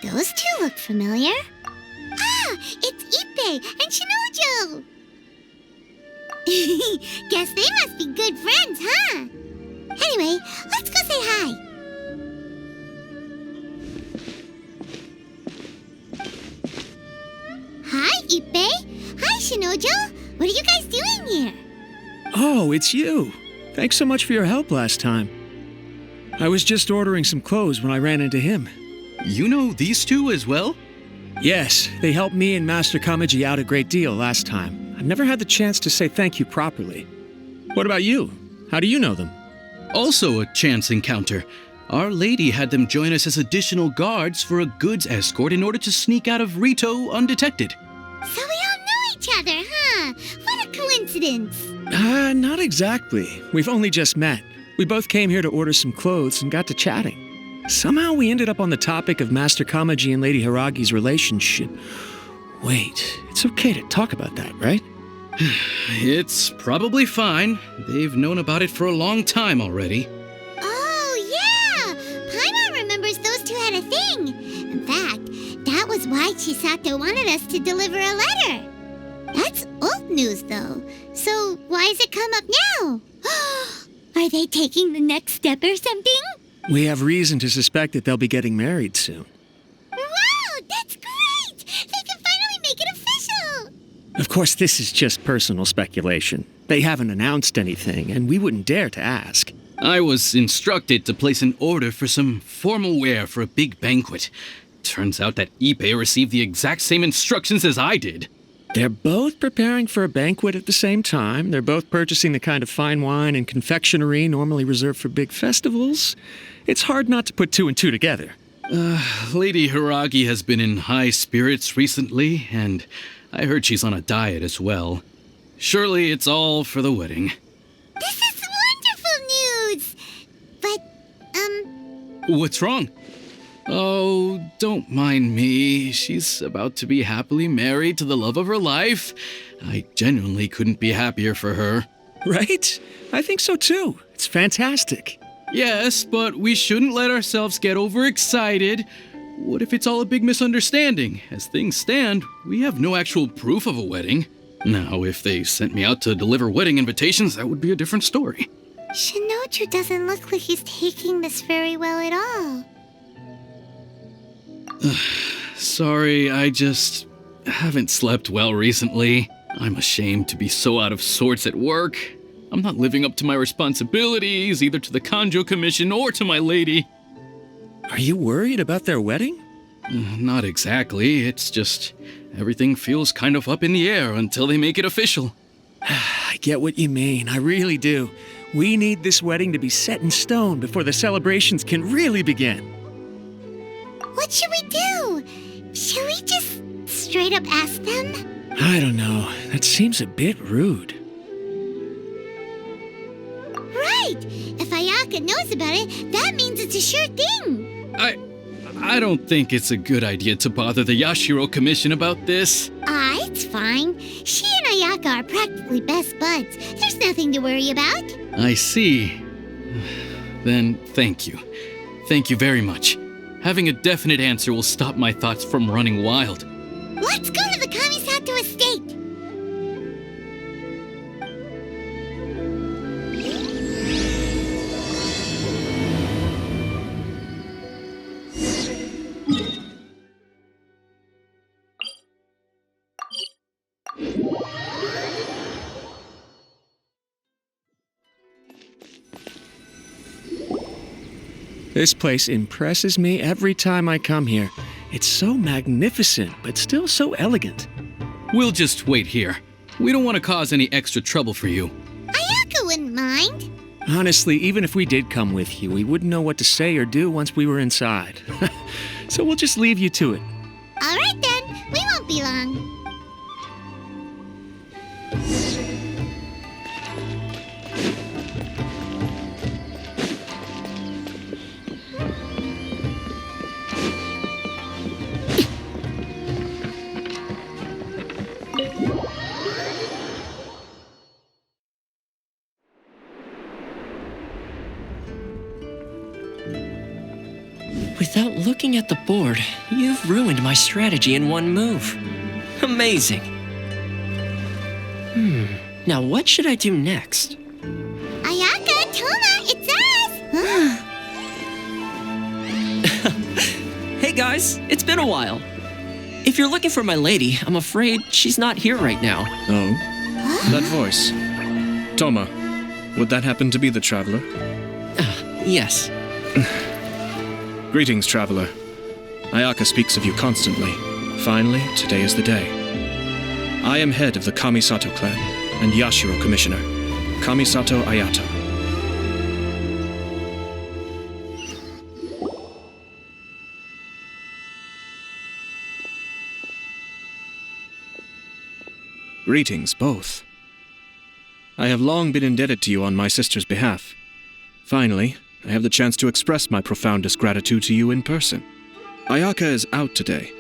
Those two look familiar. Ah, it's Ippei and Shinojo! Guess they must be good friends, huh? Anyway, let's go say hi. Hi, Ippei. Hi, Shinojo. What are you guys doing here? Oh, it's you. Thanks so much for your help last time. I was just ordering some clothes when I ran into him. You know these two as well? Yes, they helped me and Master Kamaji out a great deal last time. I've never had the chance to say thank you properly. What about you? How do you know them? Also a chance encounter. Our lady had them join us as additional guards for a goods escort in order to sneak out of Rito undetected. So we all know each other, huh? What a coincidence. Not exactly. We've only just met. We both came here to order some clothes and got to chatting. Somehow we ended up on the topic of Master Kamaji and Lady Hiragi's relationship. Wait, it's okay to talk about that, right? It's probably fine. They've known about it for a long time already. Oh, yeah! Paimon remembers those two had a thing. In fact, that was why Chisato wanted us to deliver a letter. That's old news, though. So why has it come up now? Are they taking the next step or something? We have reason to suspect that they'll be getting married soon. Wow, that's great! They can finally make it official! Of course, this is just personal speculation. They haven't announced anything, and we wouldn't dare to ask. I was instructed to place an order for some formal wear for a big banquet. Turns out that Ippei received the exact same instructions as I did. They're both preparing for a banquet at the same time. They're both purchasing the kind of fine wine and confectionery normally reserved for big festivals. It's hard not to put two and two together. Lady Hiragi has been in high spirits recently, and I heard she's on a diet as well. Surely it's all for the wedding. This is wonderful news! But, What's wrong? Oh, don't mind me. She's about to be happily married to the love of her life. I genuinely couldn't be happier for her. Right? I think so too. It's fantastic. Yes, but we shouldn't let ourselves get overexcited. What if it's all a big misunderstanding? As things stand, we have no actual proof of a wedding. Now, if they sent me out to deliver wedding invitations, that would be a different story. Shinoju doesn't look like he's taking this very well at all. Sorry, I just haven't slept well recently. I'm ashamed to be so out of sorts at work. I'm not living up to my responsibilities, either to the Kanjo Commission or to my lady. Are you worried about their wedding? Not exactly. It's just everything feels kind of up in the air until they make it official. I get what you mean. I really do. We need this wedding to be set in stone before the celebrations can really begin. What should we do? Should we just straight up ask them? I don't know. That seems a bit rude. Right! If Ayaka knows about it, that means it's a sure thing. I don't think it's a good idea to bother the Yashiro Commission about this. It's fine. She and Ayaka are practically best buds. There's nothing to worry about. I see. Then thank you. Thank you very much. Having a definite answer will stop my thoughts from running wild. Let's go to the Kamisato estate. This place impresses me every time I come here. It's so magnificent, but still so elegant. We'll just wait here. We don't want to cause any extra trouble for you. Ayaka wouldn't mind. Honestly, even if we did come with you, we wouldn't know what to say or do once we were inside. So we'll just leave you to it. All right then, we won't be long. Without looking at the board, you've ruined my strategy in one move. Amazing. Now what should I do next? Ayaka, Toma, it's us! Hey guys, it's been a while. If you're looking for my lady, I'm afraid she's not here right now. Oh? That voice. Toma, would that happen to be the traveler? Yes. Greetings, traveler. Ayaka speaks of you constantly. Finally, today is the day. I am head of the Kamisato clan and Yashiro commissioner, Kamisato Ayato. Greetings, both. I have long been indebted to you on my sister's behalf. Finally, I have the chance to express my profoundest gratitude to you in person. Ayaka is out today.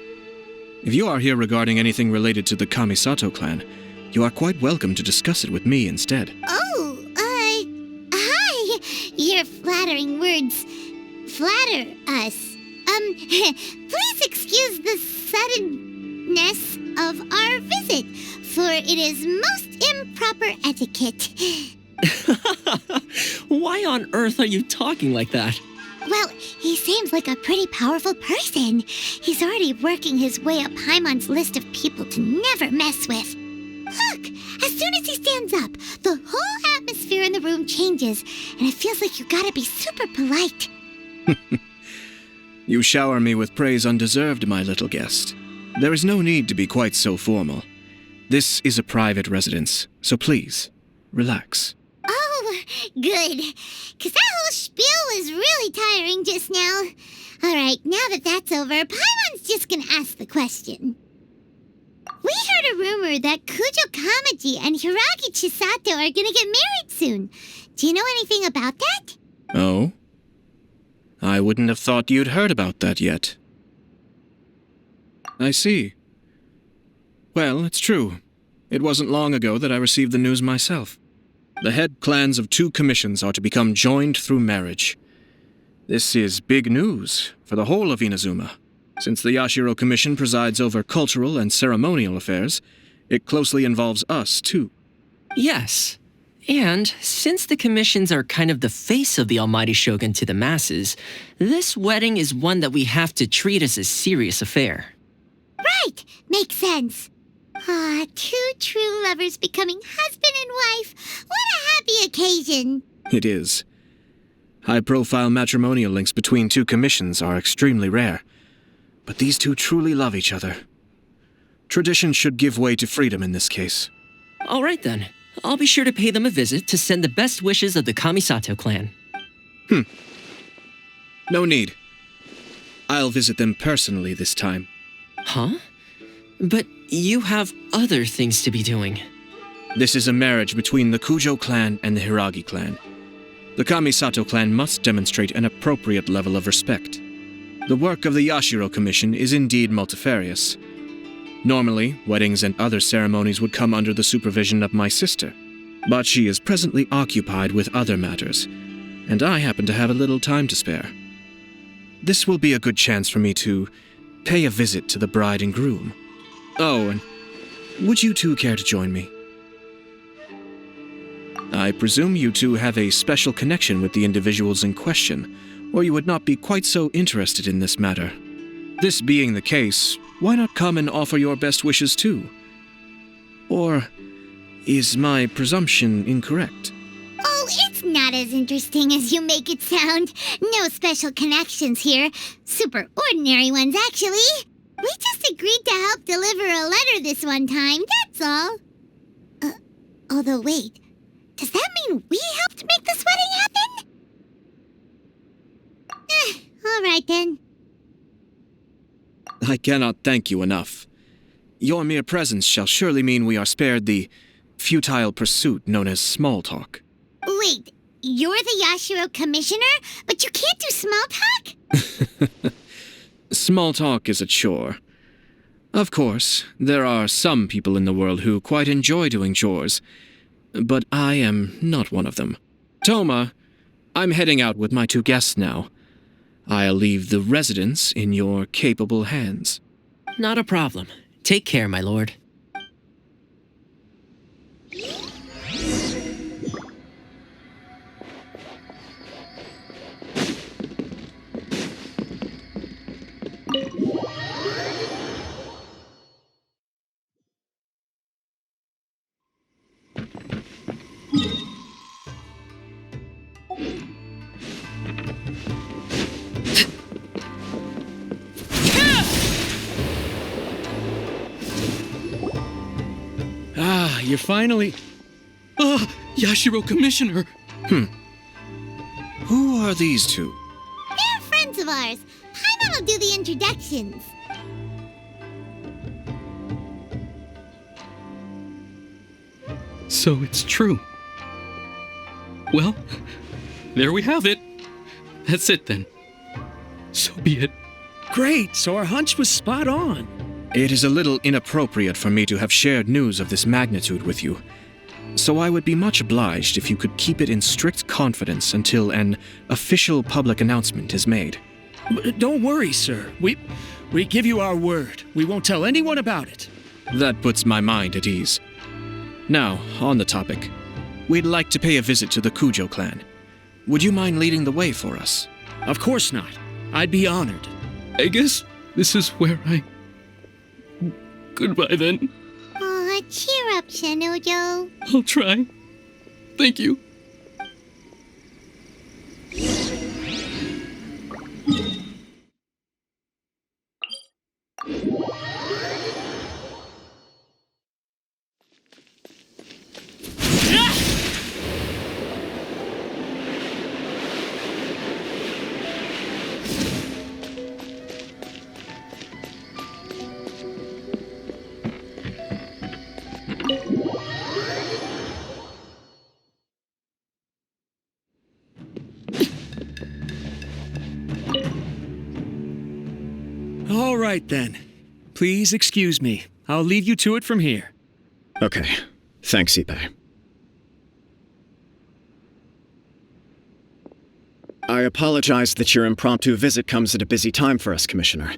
If you are here regarding anything related to the Kamisato clan, you are quite welcome to discuss it with me instead. Oh, hi! Your flattering words flatter us. Please excuse the suddenness of our visit, for it is most improper etiquette. Why on earth are you talking like that? Well, he seems like a pretty powerful person. He's already working his way up Paimon's list of people to never mess with. Look, as soon as he stands up, the whole atmosphere in the room changes, and it feels like you gotta be super polite. You shower me with praise undeserved, my little guest. There is no need to be quite so formal. This is a private residence, so please, relax. Oh, good. 'Cause that whole spiel was really tiring just now. All right, now that that's over, Paimon's just gonna ask the question. We heard a rumor that Kujo Kamaji and Hiragi Chisato are gonna get married soon. Do you know anything about that? Oh? I wouldn't have thought you'd heard about that yet. I see. Well, it's true. It wasn't long ago that I received the news myself. The head clans of 2 commissions are to become joined through marriage. This is big news for the whole of Inazuma. Since the Yashiro Commission presides over cultural and ceremonial affairs, it closely involves us, too. Yes. And since the commissions are kind of the face of the Almighty Shogun to the masses, this wedding is one that we have to treat as a serious affair. Right, makes sense. Ah, 2 true lovers becoming husband and wife. What a happy occasion. It is. High-profile matrimonial links between 2 commissions are extremely rare. But these 2 truly love each other. Tradition should give way to freedom in this case. All right then. I'll be sure to pay them a visit to send the best wishes of the Kamisato clan. No need. I'll visit them personally this time. Huh? But you have other things to be doing. This is a marriage between the Kujo clan and the Hiragi clan. The Kamisato clan must demonstrate an appropriate level of respect. The work of the Yashiro Commission is indeed multifarious. Normally, weddings and other ceremonies would come under the supervision of my sister, but she is presently occupied with other matters, and I happen to have a little time to spare. This will be a good chance for me to pay a visit to the bride and groom. Oh, and would you 2 care to join me? I presume you 2 have a special connection with the individuals in question, or you would not be quite so interested in this matter. This being the case, why not come and offer your best wishes too? Or is my presumption incorrect? Oh, it's not as interesting as you make it sound. No special connections here. Super ordinary ones, actually. We just agreed to help deliver a letter this one time, that's all. Although wait, does that mean we helped make this wedding happen? All right then. I cannot thank you enough. Your mere presence shall surely mean we are spared the futile pursuit known as small talk. Wait, you're the Yashiro commissioner, but you can't do small talk? Small talk is a chore. Of course, there are some people in the world who quite enjoy doing chores, but I am not one of them. Toma, I'm heading out with my 2 guests now. I'll leave the residence in your capable hands. Not a problem. Take care, my lord. Ah, you're finally... Yashiro Commissioner! Who are these two? They're friends of ours. Paimon will do the introductions. So it's true. Well, there we have it. That's it then. So be it. Great, so our hunch was spot on. It is a little inappropriate for me to have shared news of this magnitude with you, so I would be much obliged if you could keep it in strict confidence until an official public announcement is made. Don't worry, sir. We give you our word. We won't tell anyone about it. That puts my mind at ease. Now, on the topic. We'd like to pay a visit to the Kujo clan. Would you mind leading the way for us? Of course not. I'd be honored. I guess this is where I... Goodbye then. Aw, cheer up, Shanojo. I'll try. Thank you. All right, then. Please excuse me. I'll leave you to it from here. Okay. Thanks, Ippei. I apologize that your impromptu visit comes at a busy time for us, Commissioner.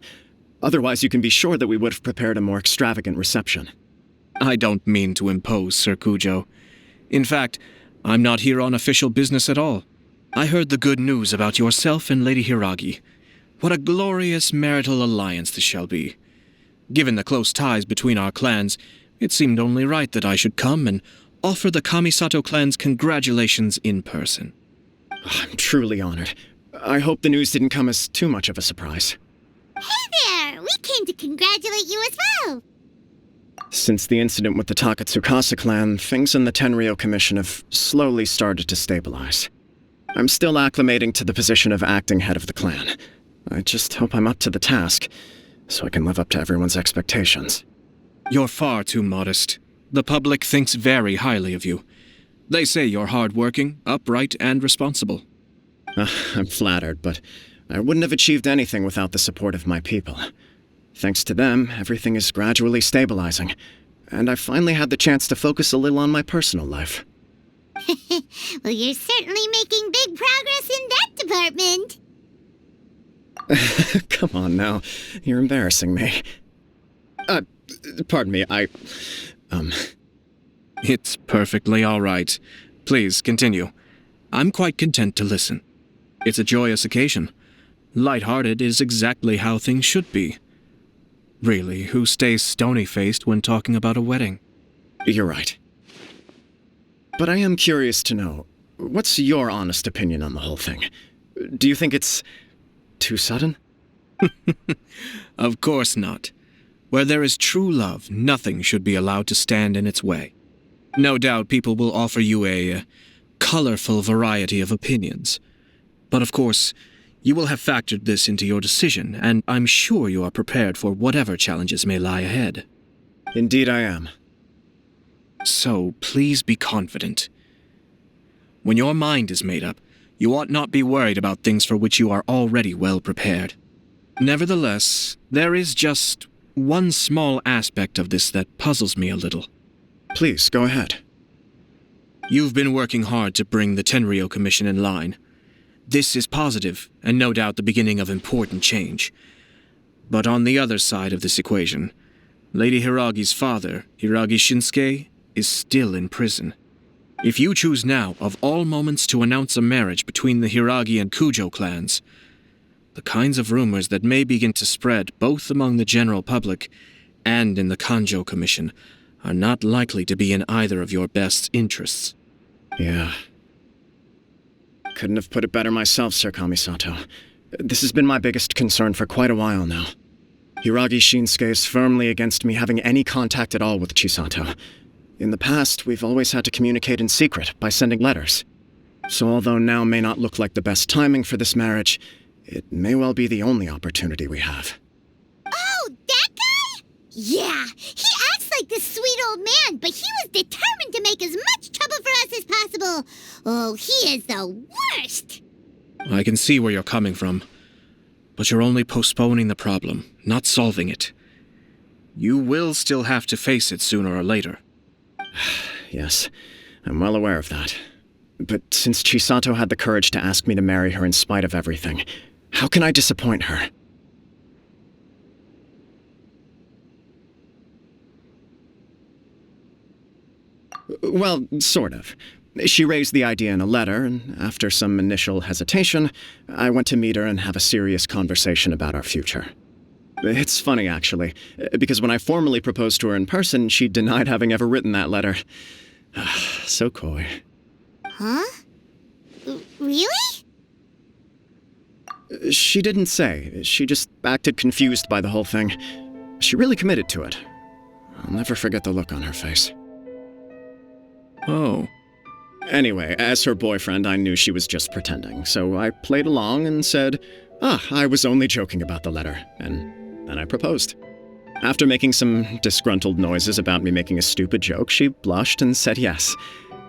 Otherwise, you can be sure that we would have prepared a more extravagant reception. I don't mean to impose, Sir Kujo. In fact, I'm not here on official business at all. I heard the good news about yourself and Lady Hiragi. What a glorious marital alliance this shall be. Given the close ties between our clans, it seemed only right that I should come and offer the Kamisato clan's congratulations in person. I'm truly honored. I hope the news didn't come as too much of a surprise. Hey there! We came to congratulate you as well. Since the incident with the Takatsukasa clan, things in the Tenryou Commission have slowly started to stabilize. I'm still acclimating to the position of acting head of the clan. I just hope I'm up to the task, so I can live up to everyone's expectations. You're far too modest. The public thinks very highly of you. They say you're hardworking, upright, and responsible. I'm flattered, but I wouldn't have achieved anything without the support of my people. Thanks to them, everything is gradually stabilizing, and I finally had the chance to focus a little on my personal life. Well, you're certainly making big progress in that department. Come on now, you're embarrassing me. Pardon me, It's perfectly all right. Please, continue. I'm quite content to listen. It's a joyous occasion. Light-hearted is exactly how things should be. Really, who stays stony-faced when talking about a wedding? You're right. But I am curious to know, what's your honest opinion on the whole thing? Do you think it's too sudden? Of course not. Where there is true love, nothing should be allowed to stand in its way. No doubt people will offer you a colorful variety of opinions. But of course, you will have factored this into your decision, and I'm sure you are prepared for whatever challenges may lie ahead. Indeed I am. So please be confident. When your mind is made up, you ought not be worried about things for which you are already well prepared. Nevertheless, there is just one small aspect of this that puzzles me a little. Please, go ahead. You've been working hard to bring the Tenryou Commission in line. This is positive, and no doubt the beginning of important change. But on the other side of this equation, Lady Hiragi's father, Hiragi Shinsuke, is still in prison. If you choose now, of all moments, to announce a marriage between the Hiragi and Kujo clans, the kinds of rumors that may begin to spread both among the general public and in the Kanjo Commission are not likely to be in either of your best interests. Yeah. Couldn't have put it better myself, Sir Kamisato. This has been my biggest concern for quite a while now. Hiragi Shinsuke is firmly against me having any contact at all with Chisato. In the past, we've always had to communicate in secret by sending letters. So although now may not look like the best timing for this marriage, it may well be the only opportunity we have. Oh, that guy? Yeah, he acts like this sweet old man, but he was determined to make as much trouble for us as possible. Oh, he is the worst. I can see where you're coming from, but you're only postponing the problem, not solving it. You will still have to face it sooner or later. Yes, I'm well aware of that. But since Chisato had the courage to ask me to marry her in spite of everything, how can I disappoint her? Well, sort of. She raised the idea in a letter, and after some initial hesitation, I went to meet her and have a serious conversation about our future. It's funny, actually, because when I formally proposed to her in person, she denied having ever written that letter. So coy. Huh? Really? She didn't say. She just acted confused by the whole thing. She really committed to it. I'll never forget the look on her face. Oh. Anyway, as her boyfriend, I knew she was just pretending, so I played along and said, I was only joking about the letter, and then I proposed. After making some disgruntled noises about me making a stupid joke, she blushed and said yes.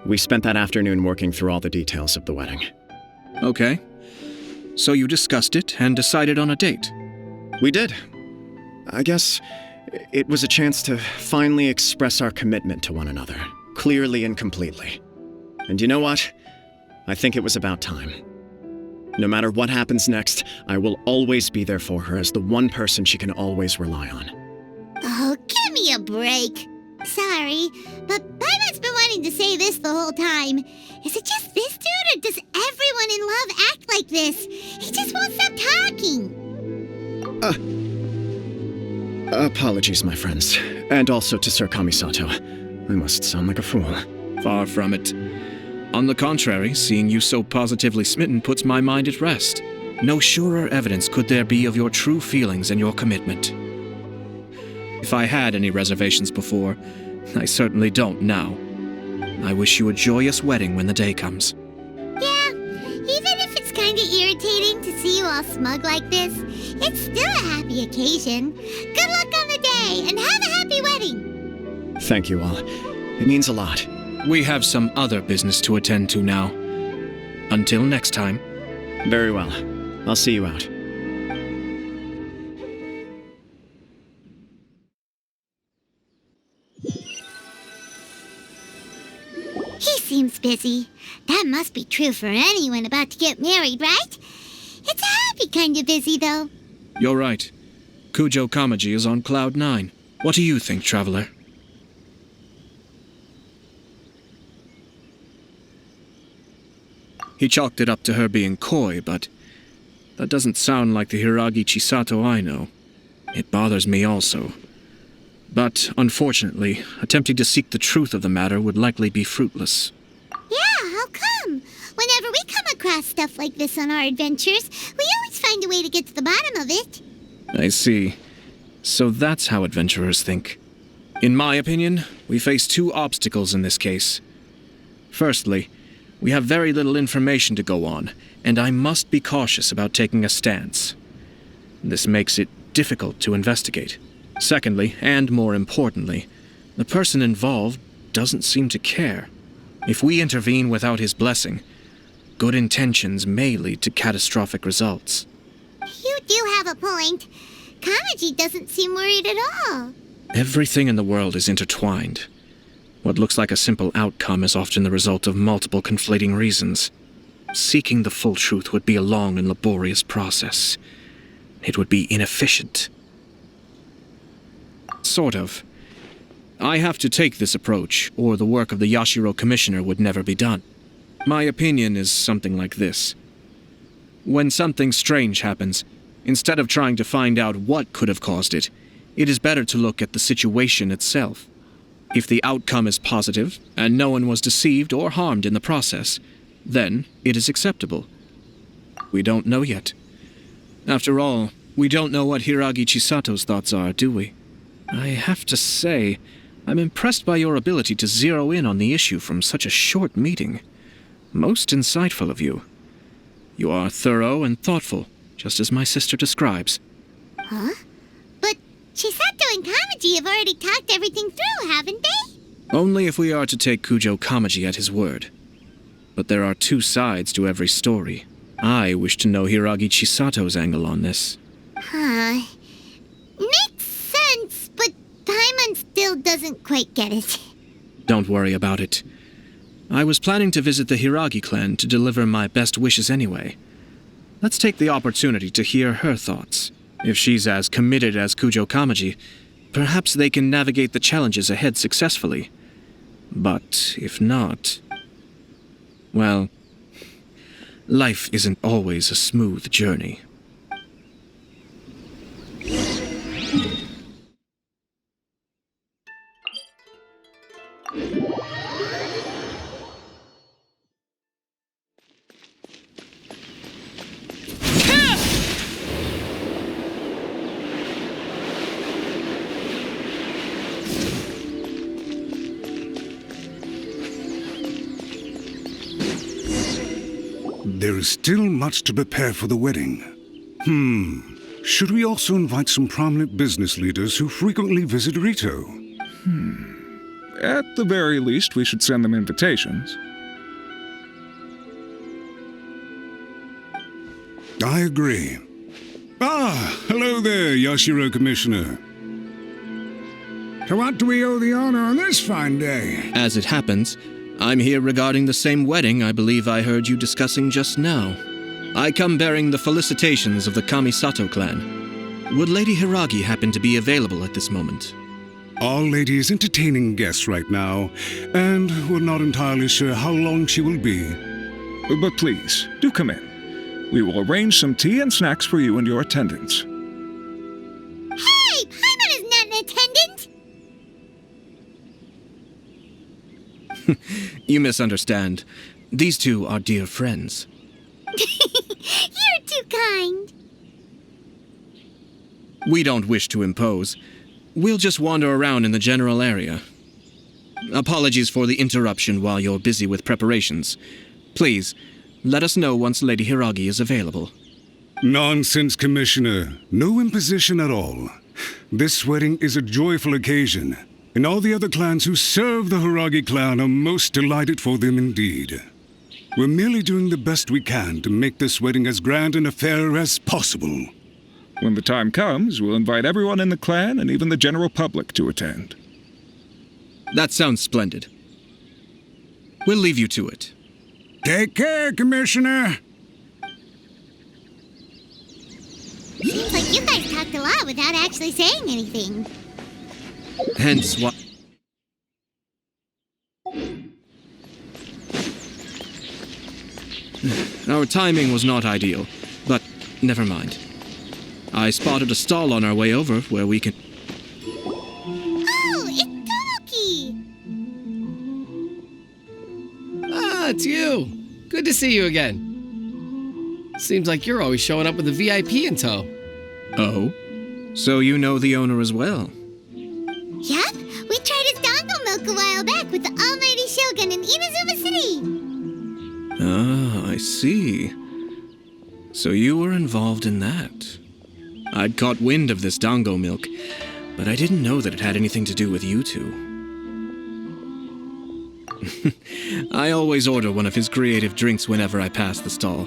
We spent that afternoon working through all the details of the wedding. Okay. So you discussed it and decided on a date? We did. I guess it was a chance to finally express our commitment to one another, clearly and completely. And you know what? I think it was about time. No matter what happens next, I will always be there for her as the one person she can always rely on. Oh, give me a break. Sorry, but Paimon's been wanting to say this the whole time. Is it just this dude, or does everyone in love act like this? He just won't stop talking. Apologies, my friends. And also to Sir Kamisato. I must sound like a fool. Far from it. On the contrary, seeing you so positively smitten puts my mind at rest. No surer evidence could there be of your true feelings and your commitment. If I had any reservations before, I certainly don't now. I wish you a joyous wedding when the day comes. Yeah, even if it's kinda irritating to see you all smug like this, it's still a happy occasion. Good luck on the day, and have a happy wedding! Thank you all. It means a lot. We have some other business to attend to now. Until next time. Very well. I'll see you out. He seems busy. That must be true for anyone about to get married, right? It's a happy kind of busy, though. You're right. Kujo Kamaji is on Cloud 9. What do you think, Traveler? He chalked it up to her being coy, but that doesn't sound like the Hiragi Chisato I know. It bothers me also. But, unfortunately, attempting to seek the truth of the matter would likely be fruitless. Yeah, how come? Whenever we come across stuff like this on our adventures, we always find a way to get to the bottom of it. I see. So that's how adventurers think. In my opinion, we face two obstacles in this case. Firstly, we have very little information to go on, and I must be cautious about taking a stance. This makes it difficult to investigate. Secondly, and more importantly, the person involved doesn't seem to care. If we intervene without his blessing, good intentions may lead to catastrophic results. You do have a point. Kamaji doesn't seem worried at all. Everything in the world is intertwined. What looks like a simple outcome is often the result of multiple conflating reasons. Seeking the full truth would be a long and laborious process. It would be inefficient. Sort of. I have to take this approach, or the work of the Yashiro Commissioner would never be done. My opinion is something like this. When something strange happens, instead of trying to find out what could have caused it, it is better to look at the situation itself. If the outcome is positive, and no one was deceived or harmed in the process, then it is acceptable. We don't know yet. After all, we don't know what Hiragi Chisato's thoughts are, do we? I have to say, I'm impressed by your ability to zero in on the issue from such a short meeting. Most insightful of you. You are thorough and thoughtful, just as my sister describes. Huh? But Chisato and Kamaji have already talked everything through, haven't they? Only if we are to take Kujo Kamaji at his word. But there are two sides to every story. I wish to know Hiragi Chisato's angle on this. Huh. Makes sense, but Paimon still doesn't quite get it. Don't worry about it. I was planning to visit the Hiragi clan to deliver my best wishes anyway. Let's take the opportunity to hear her thoughts. If she's as committed as Kujo Kamaji, perhaps they can navigate the challenges ahead successfully. But if not... well, life isn't always a smooth journey. There is still much to prepare for the wedding. Should we also invite some prominent business leaders who frequently visit Rito? At the very least, we should send them invitations. I agree. Hello there, Yashiro Commissioner. To what do we owe the honor on this fine day? As it happens, I'm here regarding the same wedding I believe I heard you discussing just now. I come bearing the felicitations of the Kamisato clan. Would Lady Hiragi happen to be available at this moment? Our lady is entertaining guests right now, and we're not entirely sure how long she will be. But please, do come in. We will arrange some tea and snacks for you and your attendants. Hey! Paimon is not an attendant! You misunderstand. These two are dear friends. You're too kind. We don't wish to impose. We'll just wander around in the general area. Apologies for the interruption while you're busy with preparations. Please, let us know once Lady Hiragi is available. Nonsense, Commissioner. No imposition at all. This wedding is a joyful occasion, and all the other clans who serve the Hiragi clan are most delighted for them indeed. We're merely doing the best we can to make this wedding as grand an affair as possible. When the time comes, we'll invite everyone in the clan and even the general public to attend. That sounds splendid. We'll leave you to it. Take care, Commissioner. Seems like you guys talked a lot without actually saying anything. Hence why... Our timing was not ideal, but never mind. I spotted a stall on our way over where we can... Oh, it's Tomoki! Ah, it's you. Good to see you again. Seems like you're always showing up with a VIP in tow. Oh? So you know the owner as well? Yup, we tried his dango milk a while back with the Almighty Shogun in Inazuma City. Ah, I see. So you were involved in that. I'd caught wind of this dango milk, but I didn't know that it had anything to do with you two. I always order one of his creative drinks whenever I pass the stall.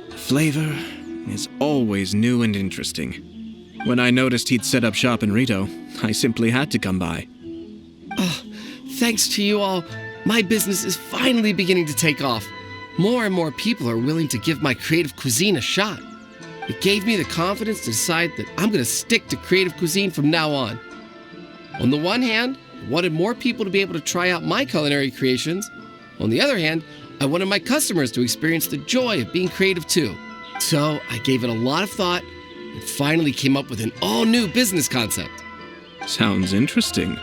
The flavor is always new and interesting. When I noticed he'd set up shop in Rito, I simply had to come by. Thanks to you all, my business is finally beginning to take off. More and more people are willing to give my creative cuisine a shot. It gave me the confidence to decide that I'm going to stick to creative cuisine from now on. On the one hand, I wanted more people to be able to try out my culinary creations. On the other hand, I wanted my customers to experience the joy of being creative too. So I gave it a lot of thought and finally came up with an all-new business concept. Sounds interesting.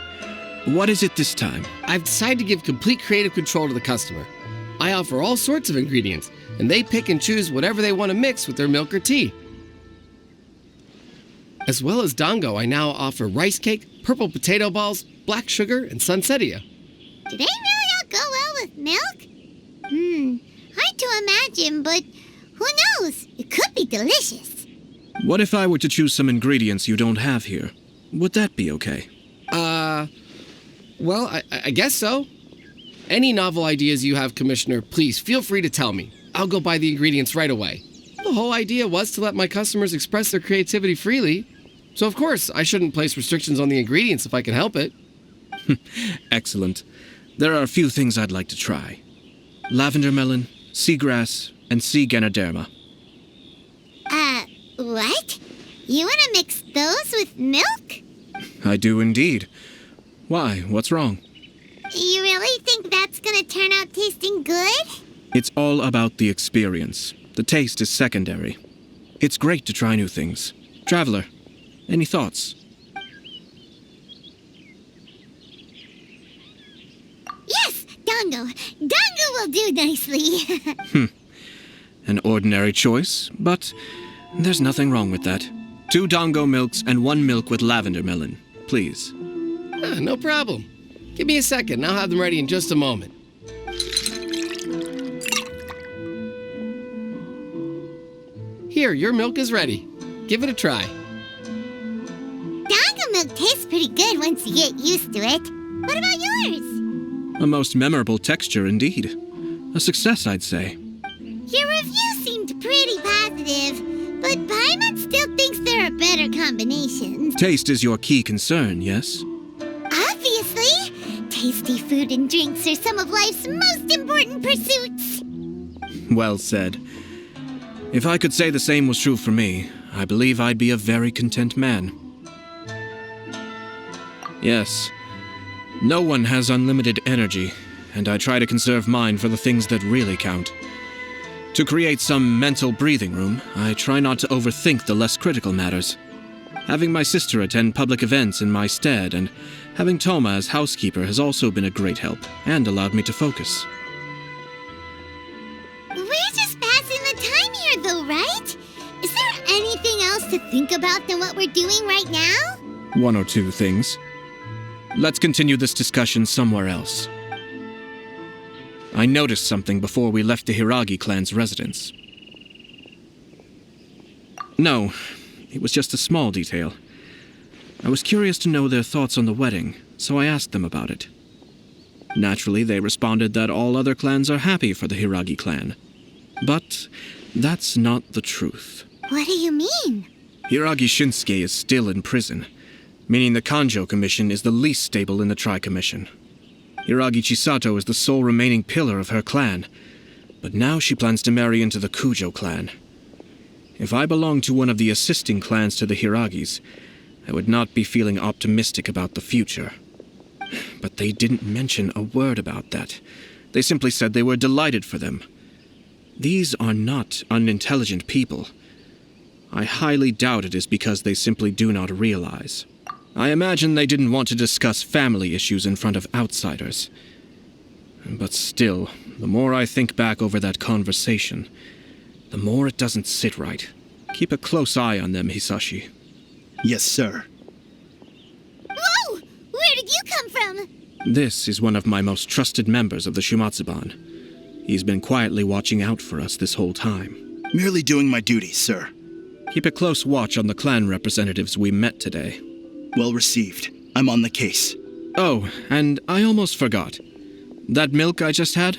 What is it this time? I've decided to give complete creative control to the customer. I offer all sorts of ingredients, and they pick and choose whatever they want to mix with their milk or tea. As well as dango, I now offer rice cake, purple potato balls, black sugar, and sunsettia. Do they really all go well with milk? Hard to imagine, but who knows? It could be delicious. What if I were to choose some ingredients you don't have here? Would that be okay? Well, I guess so. Any novel ideas you have, Commissioner, please feel free to tell me. I'll go buy the ingredients right away. The whole idea was to let my customers express their creativity freely. So of course, I shouldn't place restrictions on the ingredients if I can help it. Excellent. There are a few things I'd like to try. Lavender melon, seagrass, and sea ganoderma. What? You want to mix those with milk? I do indeed. Why? What's wrong? You really think that's gonna turn out tasting good? It's all about the experience. The taste is secondary. It's great to try new things. Traveler, any thoughts? Yes, dango. Dango will do nicely. An ordinary choice, but there's nothing wrong with that. 2 dango milks and 1 milk with lavender melon, please. No problem. Give me a second, I'll have them ready in just a moment. Here, your milk is ready. Give it a try. Dango milk tastes pretty good once you get used to it. What about yours? A most memorable texture indeed. A success, I'd say. Your review seemed pretty positive, but Paimon still thinks there are better combinations. Taste is your key concern, yes? Obviously! Tasty food and drinks are some of life's most important pursuits. Well said. If I could say the same was true for me, I believe I'd be a very content man. Yes, no one has unlimited energy, and I try to conserve mine for the things that really count. To create some mental breathing room, I try not to overthink the less critical matters. Having my sister attend public events in my stead and having Toma as housekeeper has also been a great help and allowed me to focus. We're just passing the time here, though, right? Is there anything else to think about than what we're doing right now? 1 or 2 things. Let's continue this discussion somewhere else. I noticed something before we left the Hiragi clan's residence. No, it was just a small detail. I was curious to know their thoughts on the wedding, so I asked them about it. Naturally, they responded that all other clans are happy for the Hiragi clan. But that's not the truth. What do you mean? Hiragi Shinsuke is still in prison, meaning the Kanjo Commission is the least stable in the Tri-Commission. Hiragi Chisato is the sole remaining pillar of her clan, but now she plans to marry into the Kujo clan. If I belonged to one of the assisting clans to the Hiragis, I would not be feeling optimistic about the future. But they didn't mention a word about that. They simply said they were delighted for them. These are not unintelligent people. I highly doubt it is because they simply do not realize. I imagine they didn't want to discuss family issues in front of outsiders. But still, the more I think back over that conversation, the more it doesn't sit right. Keep a close eye on them, Hisashi. Yes, sir. Whoa! Where did you come from? This is one of my most trusted members of the Shumatsuban. He's been quietly watching out for us this whole time. Merely doing my duty, sir. Keep a close watch on the clan representatives we met today. Well received. I'm on the case. Oh, and I almost forgot. That milk I just had?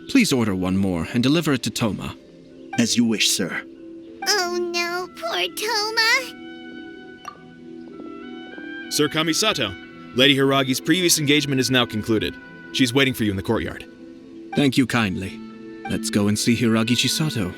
Please order 1 more and deliver it to Toma. As you wish, sir. Oh no, poor Toma. Sir Kamisato, Lady Hiragi's previous engagement is now concluded. She's waiting for you in the courtyard. Thank you kindly. Let's go and see Hiragi Chisato.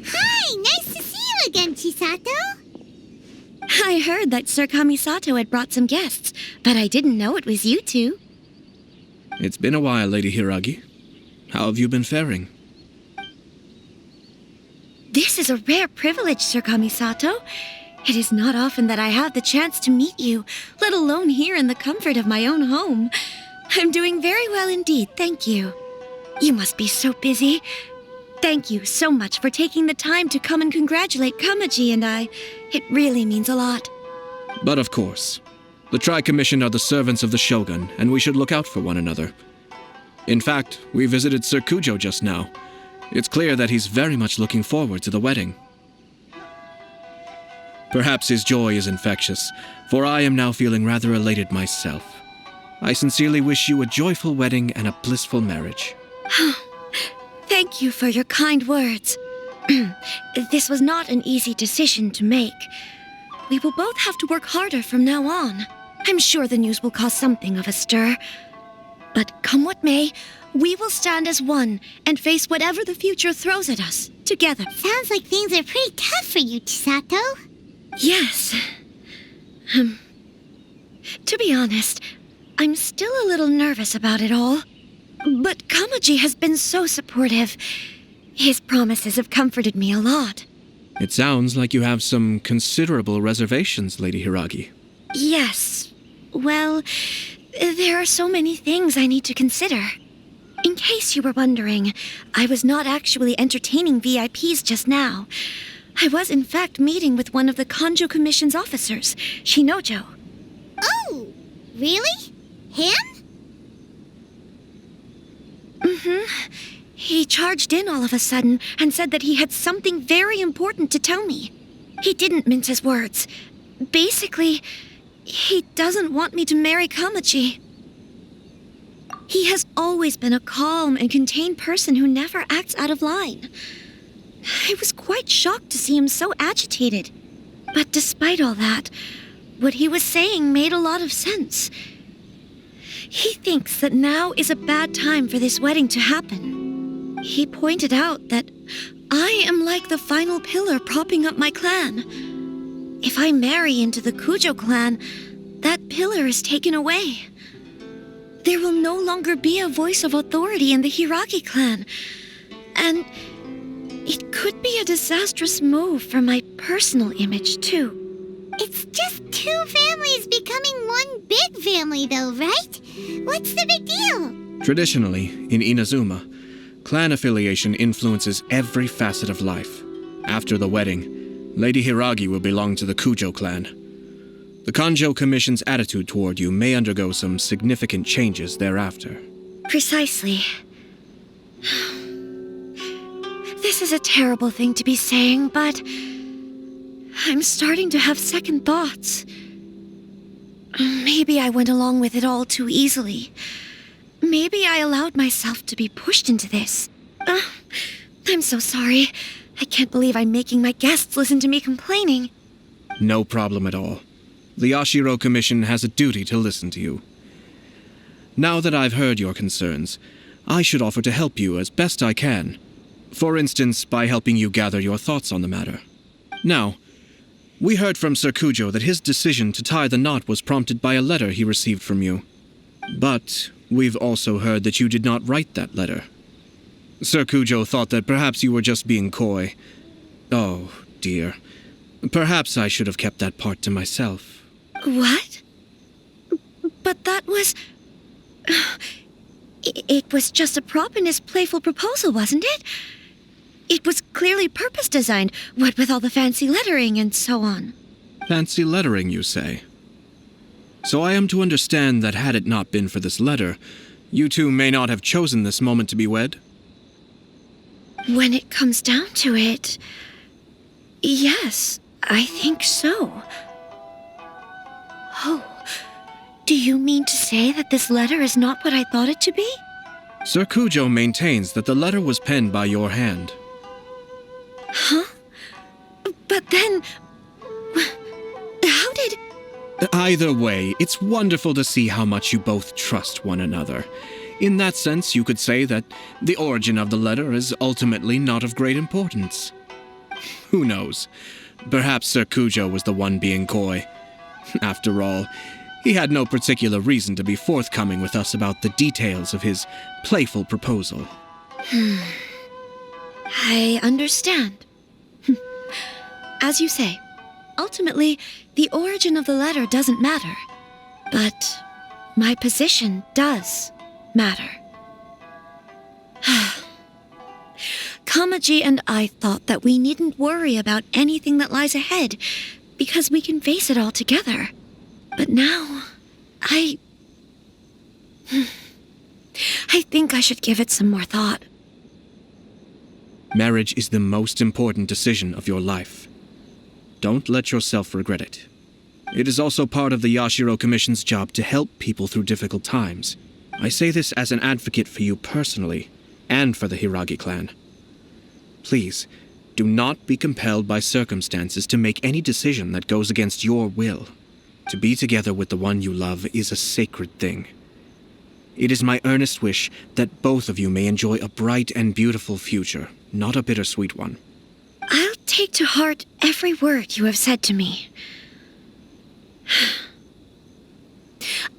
Hi, nice to see you again, Chisato. I heard that Sir Kamisato had brought some guests, but I didn't know it was you two. It's been a while, Lady Hiragi. How have you been faring? This is a rare privilege, Sir Kamisato. It is not often that I have the chance to meet you, let alone here in the comfort of my own home. I'm doing very well indeed, thank you. You must be so busy. Thank you so much for taking the time to come and congratulate Kamaji and I. It really means a lot. But of course, the Tri-Commission are the servants of the Shogun, and we should look out for one another. In fact, we visited Sir Kujo just now. It's clear that he's very much looking forward to the wedding. Perhaps his joy is infectious, for I am now feeling rather elated myself. I sincerely wish you a joyful wedding and a blissful marriage. Thank you for your kind words. This was not an easy decision to make. We will both have to work harder from now on. I'm sure the news will cause something of a stir. But come what may, we will stand as one and face whatever the future throws at us, together. Sounds like things are pretty tough for you, Chisato. Yes. To be honest, I'm still a little nervous about it all. But Kamaji has been so supportive. His promises have comforted me a lot. It sounds like you have some considerable reservations, Lady Hiragi. Yes. Well, there are so many things I need to consider. In case you were wondering, I was not actually entertaining VIPs just now. I was in fact meeting with one of the Kanjo Commission's officers, Shinojo. Oh, really? Him? He charged in all of a sudden and said that he had something very important to tell me. He didn't mince his words. Basically, he doesn't want me to marry Kamaji. He has always been a calm and contained person who never acts out of line. I was quite shocked to see him so agitated. But despite all that, what he was saying made a lot of sense. He thinks that now is a bad time for this wedding to happen. He pointed out that I am like the final pillar propping up my clan. If I marry into the Kujo clan, that pillar is taken away. There will no longer be a voice of authority in the Hiragi clan. And it could be a disastrous move for my personal image, too. It's just two families becoming one big family, though, right? What's the big deal? Traditionally, in Inazuma, clan affiliation influences every facet of life. After the wedding, Lady Hiragi will belong to the Kujo clan. The Kanjo Commission's attitude toward you may undergo some significant changes thereafter. Precisely. This is a terrible thing to be saying, but I'm starting to have second thoughts. Maybe I went along with it all too easily. Maybe I allowed myself to be pushed into this. I'm so sorry. I can't believe I'm making my guests listen to me complaining. No problem at all. The Ashiro Commission has a duty to listen to you. Now that I've heard your concerns, I should offer to help you as best I can. For instance, by helping you gather your thoughts on the matter. Now, we heard from Sir Kujo that his decision to tie the knot was prompted by a letter he received from you. But we've also heard that you did not write that letter. Sir Kujo thought that perhaps you were just being coy. Oh, dear. Perhaps I should have kept that part to myself. What? But that was... It was just a prop in his playful proposal, wasn't it? It was clearly purpose-designed, what with all the fancy lettering and so on. Fancy lettering, you say? So I am to understand that had it not been for this letter, you two may not have chosen this moment to be wed? When it comes down to it, yes, I think so. Oh, do you mean to say that this letter is not what I thought it to be? Sir Kujo maintains that the letter was penned by your hand. Huh? But then... how did... Either way, it's wonderful to see how much you both trust one another. In that sense, you could say that the origin of the letter is ultimately not of great importance. Who knows? Perhaps Sir Kujo was the one being coy. After all, he had no particular reason to be forthcoming with us about the details of his playful proposal. I understand. As you say, ultimately, the origin of the letter doesn't matter. But my position does matter. Kamaji and I thought that we needn't worry about anything that lies ahead, because we can face it all together. But now, I think I should give it some more thought. Marriage is the most important decision of your life. Don't let yourself regret it. It is also part of the Yashiro Commission's job to help people through difficult times. I say this as an advocate for you personally, and for the Hiragi clan. Please, do not be compelled by circumstances to make any decision that goes against your will. To be together with the one you love is a sacred thing. It is my earnest wish that both of you may enjoy a bright and beautiful future, not a bittersweet one. I'll take to heart every word you have said to me.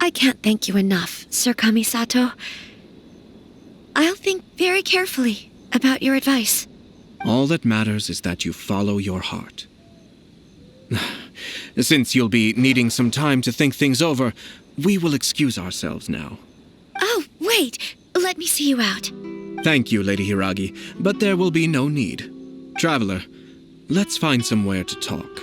I can't thank you enough, Sir Kamisato. I'll think very carefully about your advice. All that matters is that you follow your heart. Since you'll be needing some time to think things over, we will excuse ourselves now. Oh, wait! Let me see you out. Thank you, Lady Hiragi, but there will be no need. Traveler, let's find somewhere to talk.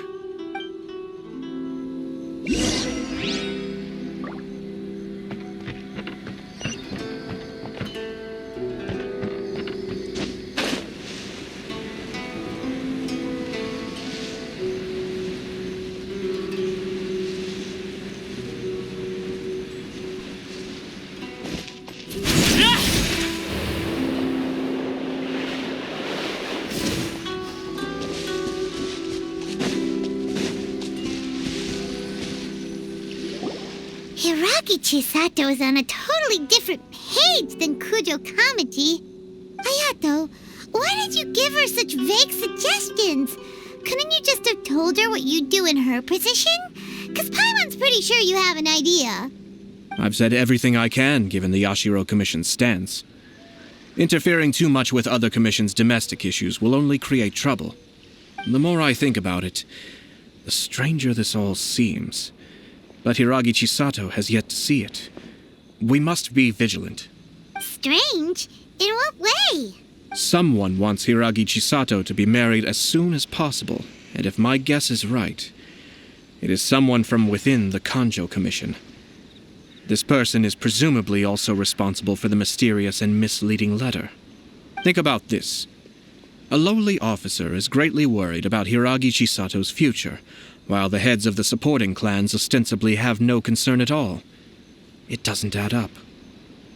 Hiragi Chisato is on a totally different page than Kujo Kamaji. Ayato, why did you give her such vague suggestions? Couldn't you just have told her what you'd do in her position? 'Cause Paimon's pretty sure you have an idea. I've said everything I can, given the Yashiro Commission's stance. Interfering too much with other commission's domestic issues will only create trouble. The more I think about it, the stranger this all seems. But Hiragi Chisato has yet to see it. We must be vigilant. Strange? In what way? Someone wants Hiragi Chisato to be married as soon as possible, and if my guess is right, it is someone from within the Kanjo Commission. This person is presumably also responsible for the mysterious and misleading letter. Think about this. A lowly officer is greatly worried about Hiragi Chisato's future, while the heads of the supporting clans ostensibly have no concern at all. It doesn't add up.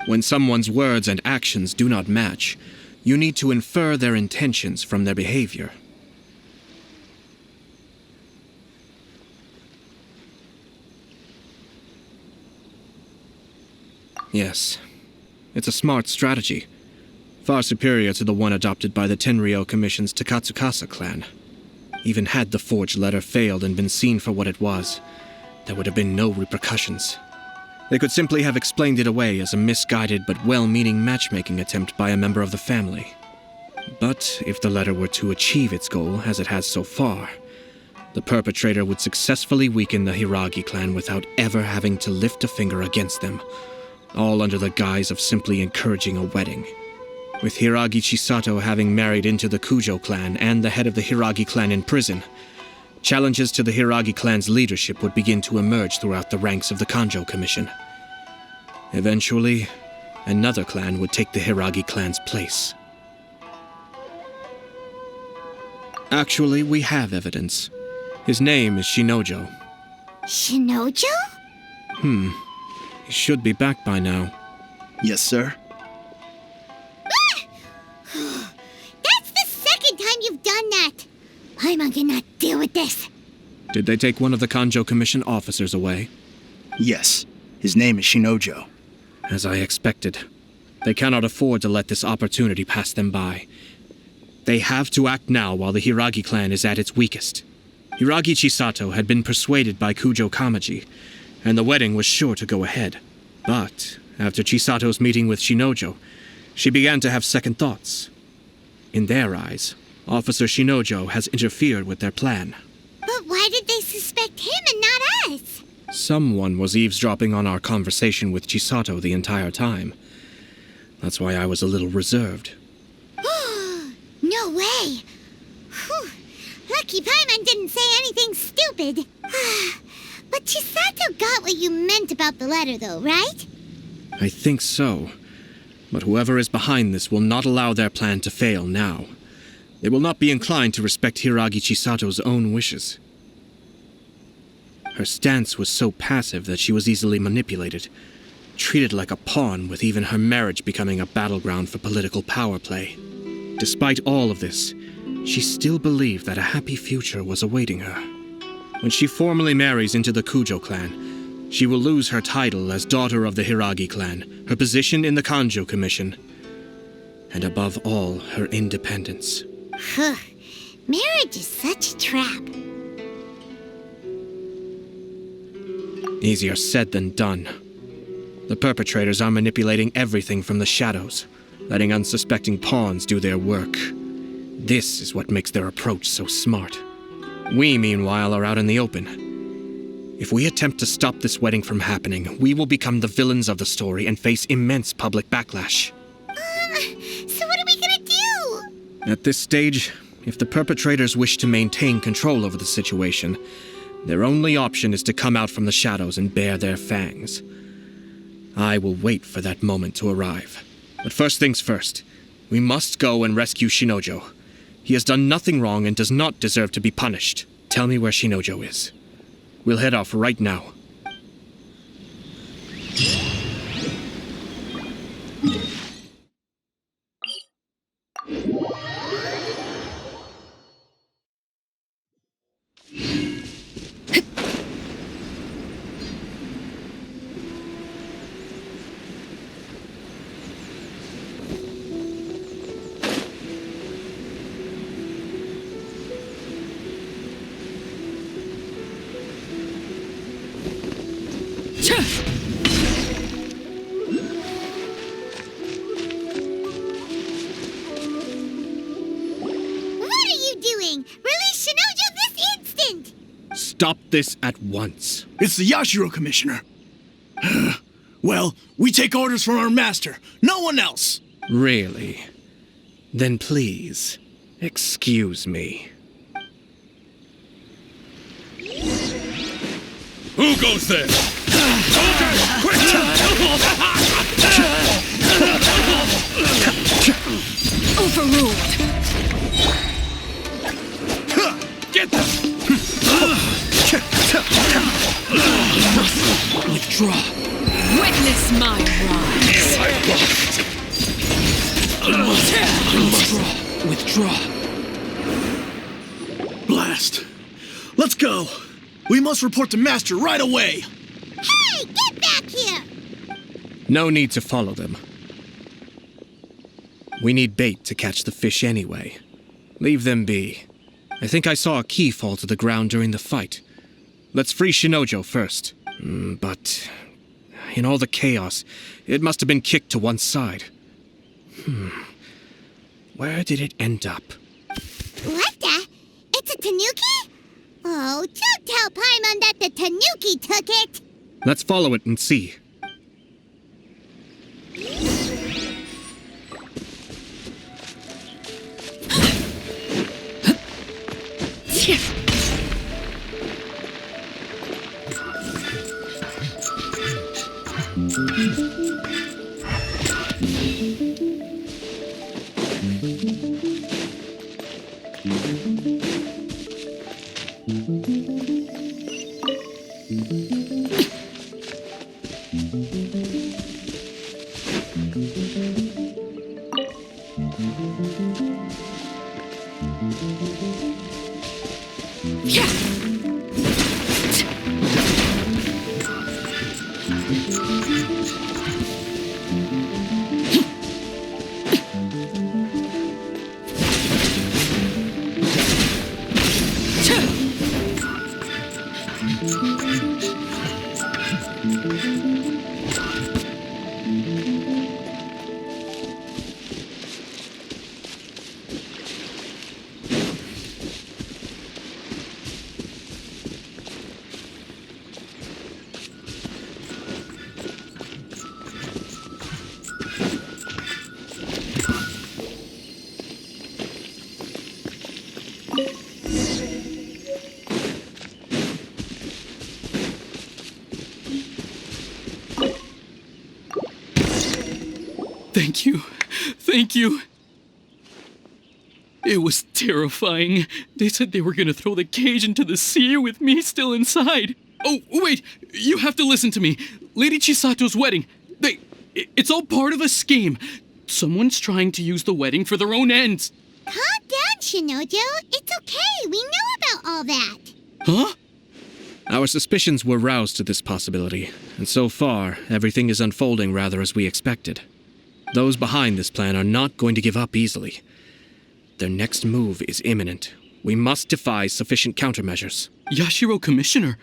When someone's words and actions do not match, you need to infer their intentions from their behavior. Yes, it's a smart strategy, far superior to the one adopted by the Tenryou Commission's Takatsukasa clan. Even had the forged letter failed and been seen for what it was, there would have been no repercussions. They could simply have explained it away as a misguided but well-meaning matchmaking attempt by a member of the family. But if the letter were to achieve its goal, as it has so far, the perpetrator would successfully weaken the Hiragi clan without ever having to lift a finger against them, all under the guise of simply encouraging a wedding. With Hiragi Chisato having married into the Kujo clan and the head of the Hiragi clan in prison, challenges to the Hiragi clan's leadership would begin to emerge throughout the ranks of the Kanjo Commission. Eventually, another clan would take the Hiragi clan's place. Actually, we have evidence. His name is Shinojo. Shinojo? He should be back by now. Yes, sir. That's the second time you've done that! Paimon cannot deal with this. Did they take one of the Kanjo Commission officers away? Yes. His name is Shinojo. As I expected. They cannot afford to let this opportunity pass them by. They have to act now while the Hiragi clan is at its weakest. Hiragi Chisato had been persuaded by Kujo Kamaji, and the wedding was sure to go ahead. But after Chisato's meeting with Shinojo, she began to have second thoughts. In their eyes, Officer Shinojo has interfered with their plan. But why did they suspect him and not us? Someone was eavesdropping on our conversation with Chisato the entire time. That's why I was a little reserved. No way! Whew. Lucky Paimon didn't say anything stupid. But Chisato got what you meant about the letter, though, right? I think so. But whoever is behind this will not allow their plan to fail now. They will not be inclined to respect Hiragi Chisato's own wishes. Her stance was so passive that she was easily manipulated, treated like a pawn, with even her marriage becoming a battleground for political power play. Despite all of this, she still believed that a happy future was awaiting her. When she formally marries into the Kujo clan, she will lose her title as daughter of the Hiragi clan, her position in the Kanjo Commission, and above all, her independence. Marriage is such a trap. Easier said than done. The perpetrators are manipulating everything from the shadows, letting unsuspecting pawns do their work. This is what makes their approach so smart. We, meanwhile, are out in the open. If we attempt to stop this wedding from happening, we will become the villains of the story and face immense public backlash. So what are we gonna do? At this stage, if the perpetrators wish to maintain control over the situation, their only option is to come out from the shadows and bare their fangs. I will wait for that moment to arrive. But first things first, we must go and rescue Shinojo. He has done nothing wrong and does not deserve to be punished. Tell me where Shinojo is. We'll head off right now. Stop this at once. It's the Yashiro Commissioner. Well, we take orders from our master. No one else. Really? Then please, excuse me. Who goes there? Soldiers, quick! Overruled. Get them! Withdraw. Witness my rise. Withdraw. Blast. Let's go. We must report to Master right away. Hey, get back here! No need to follow them. We need bait to catch the fish anyway. Leave them be. I think I saw a key fall to the ground during the fight. Let's free Shinojo first. But in all the chaos, it must have been kicked to one side. Where did it end up? What the? It's a tanuki? Oh, don't tell Paimon that the tanuki took it! Let's follow it and see. Thank you. Thank you. It was terrifying. They said they were going to throw the cage into the sea with me still inside. Oh, wait. You have to listen to me. Lady Chisato's wedding. It's all part of a scheme. Someone's trying to use the wedding for their own ends. Calm down, Shinojo. It's okay. We know about all that. Huh? Our suspicions were roused to this possibility, and so far, everything is unfolding rather as we expected. Those behind this plan are not going to give up easily. Their next move is imminent. We must devise sufficient countermeasures. Yashiro Commissioner,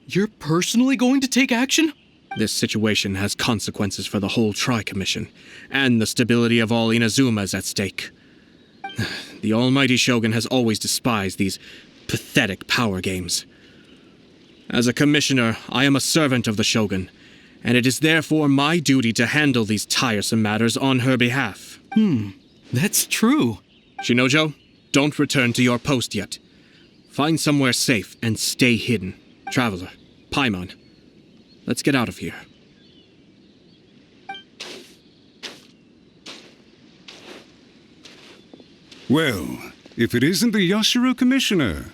you're personally going to take action? This situation has consequences for the whole Tri-Commission, and the stability of all Inazuma is at stake. The almighty Shogun has always despised these pathetic power games. As a commissioner, I am a servant of the Shogun, and it is therefore my duty to handle these tiresome matters on her behalf. That's true. Shinojo, don't return to your post yet. Find somewhere safe and stay hidden. Traveler, Paimon, let's get out of here. Well, if it isn't the Yashiro Commissioner.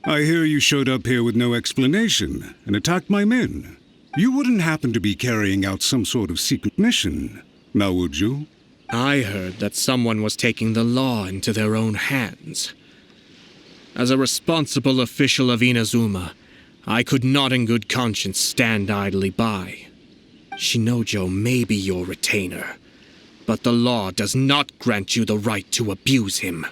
I hear you showed up here with no explanation and attacked my men. You wouldn't happen to be carrying out some sort of secret mission, now would you? I heard that someone was taking the law into their own hands. As a responsible official of Inazuma, I could not in good conscience stand idly by. Shinojo may be your retainer, but the law does not grant you the right to abuse him.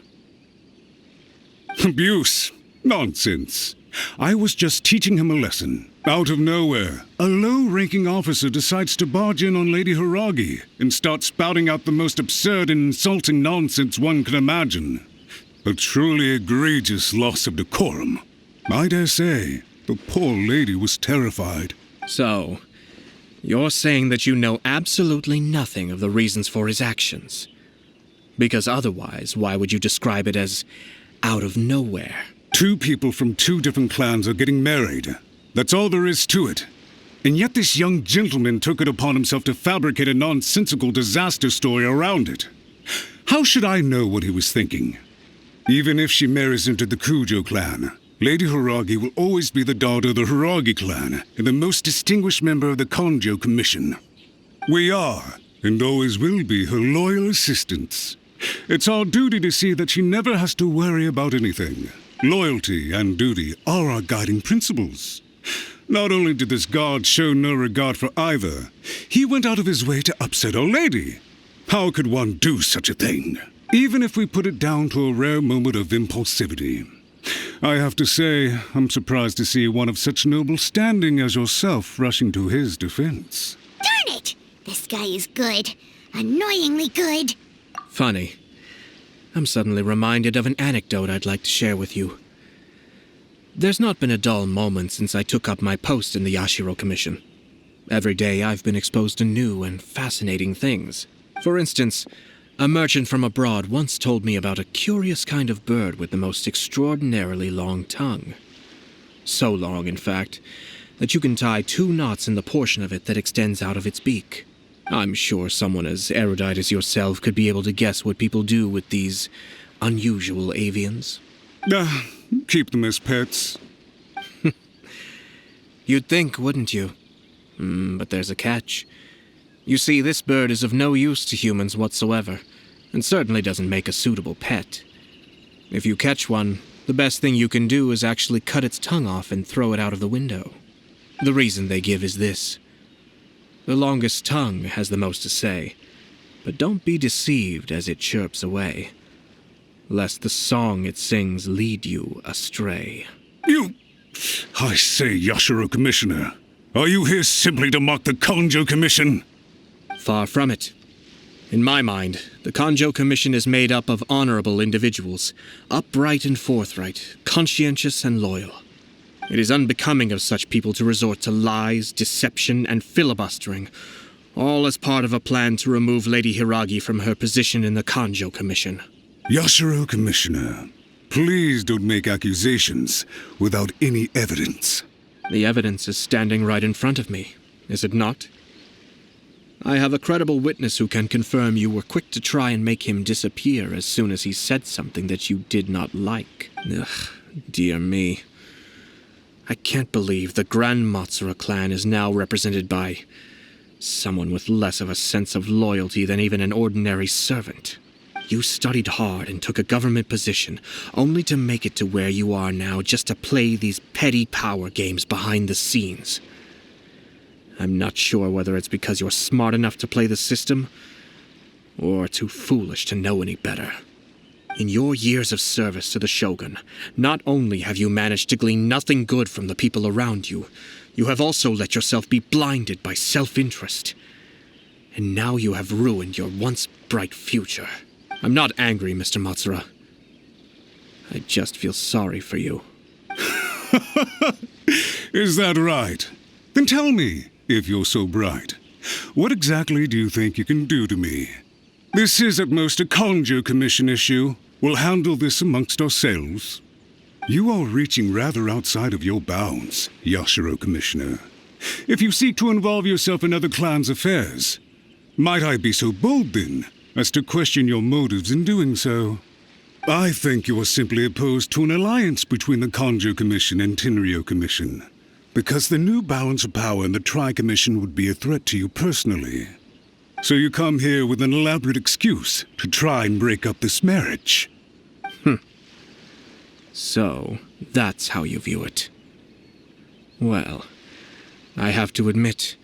Abuse? Nonsense. I was just teaching him a lesson. Out of nowhere, a low-ranking officer decides to barge in on Lady Hiragi and start spouting out the most absurd and insulting nonsense one can imagine. A truly egregious loss of decorum. I dare say, the poor lady was terrified. So, you're saying that you know absolutely nothing of the reasons for his actions? Because otherwise, why would you describe it as out of nowhere? Two people from two different clans are getting married. That's all there is to it. And yet this young gentleman took it upon himself to fabricate a nonsensical disaster story around it. How should I know what he was thinking? Even if she marries into the Kujo clan, Lady Hiragi will always be the daughter of the Hiragi clan and the most distinguished member of the Konjo Commission. We are, and always will be, her loyal assistants. It's our duty to see that she never has to worry about anything. Loyalty and duty are our guiding principles. Not only did this guard show no regard for either, he went out of his way to upset our lady. How could one do such a thing? Even if we put it down to a rare moment of impulsivity. I have to say, I'm surprised to see one of such noble standing as yourself rushing to his defense. Darn it! This guy is good. Annoyingly good. Funny. I'm suddenly reminded of an anecdote I'd like to share with you. There's not been a dull moment since I took up my post in the Yashiro Commission. Every day I've been exposed to new and fascinating things. For instance, a merchant from abroad once told me about a curious kind of bird with the most extraordinarily long tongue. So long, in fact, that you can tie 2 knots in the portion of it that extends out of its beak. I'm sure someone as erudite as yourself could be able to guess what people do with these unusual avians. Keep them as pets. You'd think, wouldn't you? But there's a catch. You see, this bird is of no use to humans whatsoever, and certainly doesn't make a suitable pet. If you catch one, the best thing you can do is actually cut its tongue off and throw it out of the window. The reason they give is this. The longest tongue has the most to say, but don't be deceived as it chirps away, lest the song it sings lead you astray. I say, Yashiro Commissioner, are you here simply to mock the Kanjo Commission? Far from it. In my mind, the Kanjo Commission is made up of honorable individuals, upright and forthright, conscientious and loyal. It is unbecoming of such people to resort to lies, deception, and filibustering, all as part of a plan to remove Lady Hiragi from her position in the Kanjo Commission. Yashiro Commissioner, please don't make accusations without any evidence. The evidence is standing right in front of me, is it not? I have a credible witness who can confirm you were quick to try and make him disappear as soon as he said something that you did not like. Ugh, dear me. I can't believe the Grand Matsura clan is now represented by someone with less of a sense of loyalty than even an ordinary servant. You studied hard and took a government position, only to make it to where you are now just to play these petty power games behind the scenes. I'm not sure whether it's because you're smart enough to play the system, or too foolish to know any better. In your years of service to the Shogun, not only have you managed to glean nothing good from the people around you, you have also let yourself be blinded by self-interest. And now you have ruined your once bright future. I'm not angry, Mr. Matsura. I just feel sorry for you. Is that right? Then tell me, if you're so bright, what exactly do you think you can do to me? This is at most a Kanjo Commission issue. We'll handle this amongst ourselves. You are reaching rather outside of your bounds, Yashiro Commissioner. If you seek to involve yourself in other clans' affairs, might I be so bold then as to question your motives in doing so? I think you are simply opposed to an alliance between the Kanjo Commission and Tenryo Commission, because the new balance of power in the Tri-Commission would be a threat to you personally. So you come here with an elaborate excuse to try and break up this marriage. So, that's how you view it. Well, I have to admit,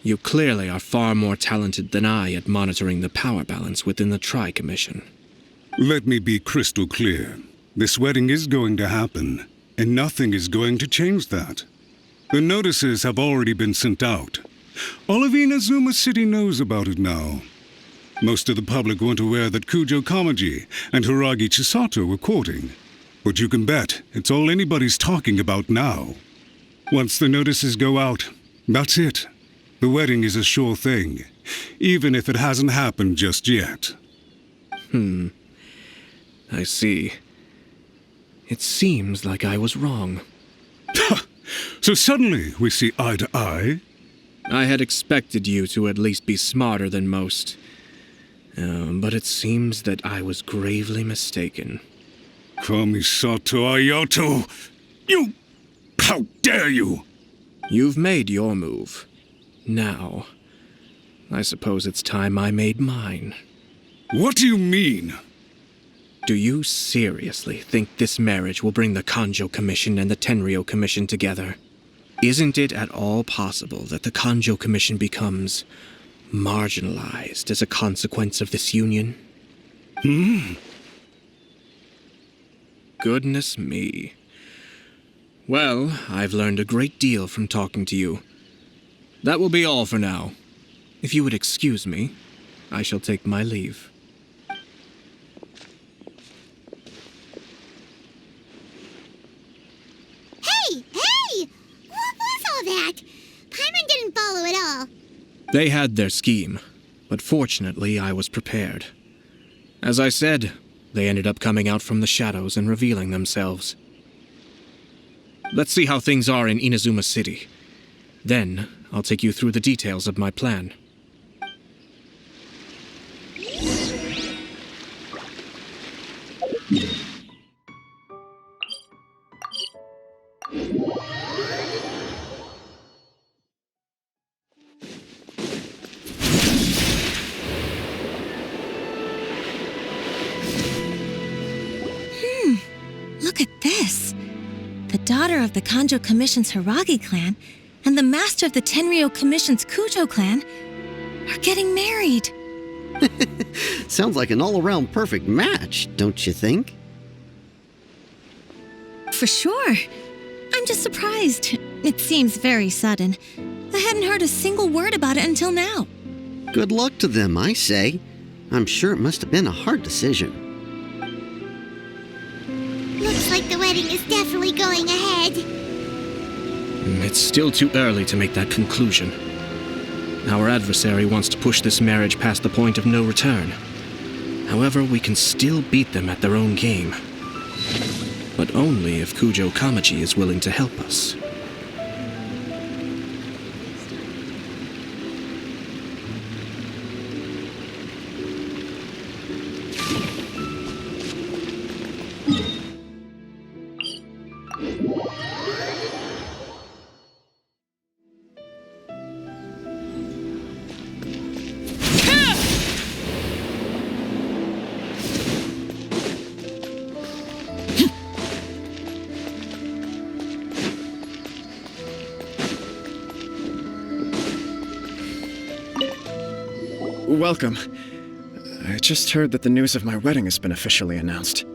you clearly are far more talented than I at monitoring the power balance within the Tri-Commission. Let me be crystal clear. This wedding is going to happen, and nothing is going to change that. The notices have already been sent out. All of Inazuma City knows about it now. Most of the public weren't aware that Kujo Kamaji and Hiragi Chisato were courting. But you can bet it's all anybody's talking about now. Once the notices go out, that's it. The wedding is a sure thing, even if it hasn't happened just yet. I see. It seems like I was wrong. So suddenly we see eye to eye? I had expected you to at least be smarter than most. But it seems that I was gravely mistaken. Kamisato Ayato! You! How dare you! You've made your move. Now, I suppose it's time I made mine. What do you mean? Do you seriously think this marriage will bring the Kanjo Commission and the Tenryo Commission together? Isn't it at all possible that the Kanjo Commission becomes marginalized as a consequence of this union? Goodness me. Well, I've learned a great deal from talking to you. That will be all for now. If you would excuse me, I shall take my leave. Hey! What was all that? Paimon didn't follow at all. They had their scheme, but fortunately I was prepared. As I said, they ended up coming out from the shadows and revealing themselves. Let's see how things are in Inazuma City. Then, I'll take you through the details of my plan. Look at this. The daughter of the Kanjo Commission's Hiragi clan and the master of the Tenryou Commission's Kujo clan are getting married. Sounds like an all-around perfect match, don't you think? For sure. I'm just surprised. It seems very sudden. I hadn't heard a single word about it until now. Good luck to them, I say. I'm sure it must have been a hard decision. Looks like the wedding is definitely going ahead. It's still too early to make that conclusion. Our adversary wants to push this marriage past the point of no return. However, we can still beat them at their own game. But only if Kujo Kamaji is willing to help us. Welcome. I just heard that the news of my wedding has been officially announced.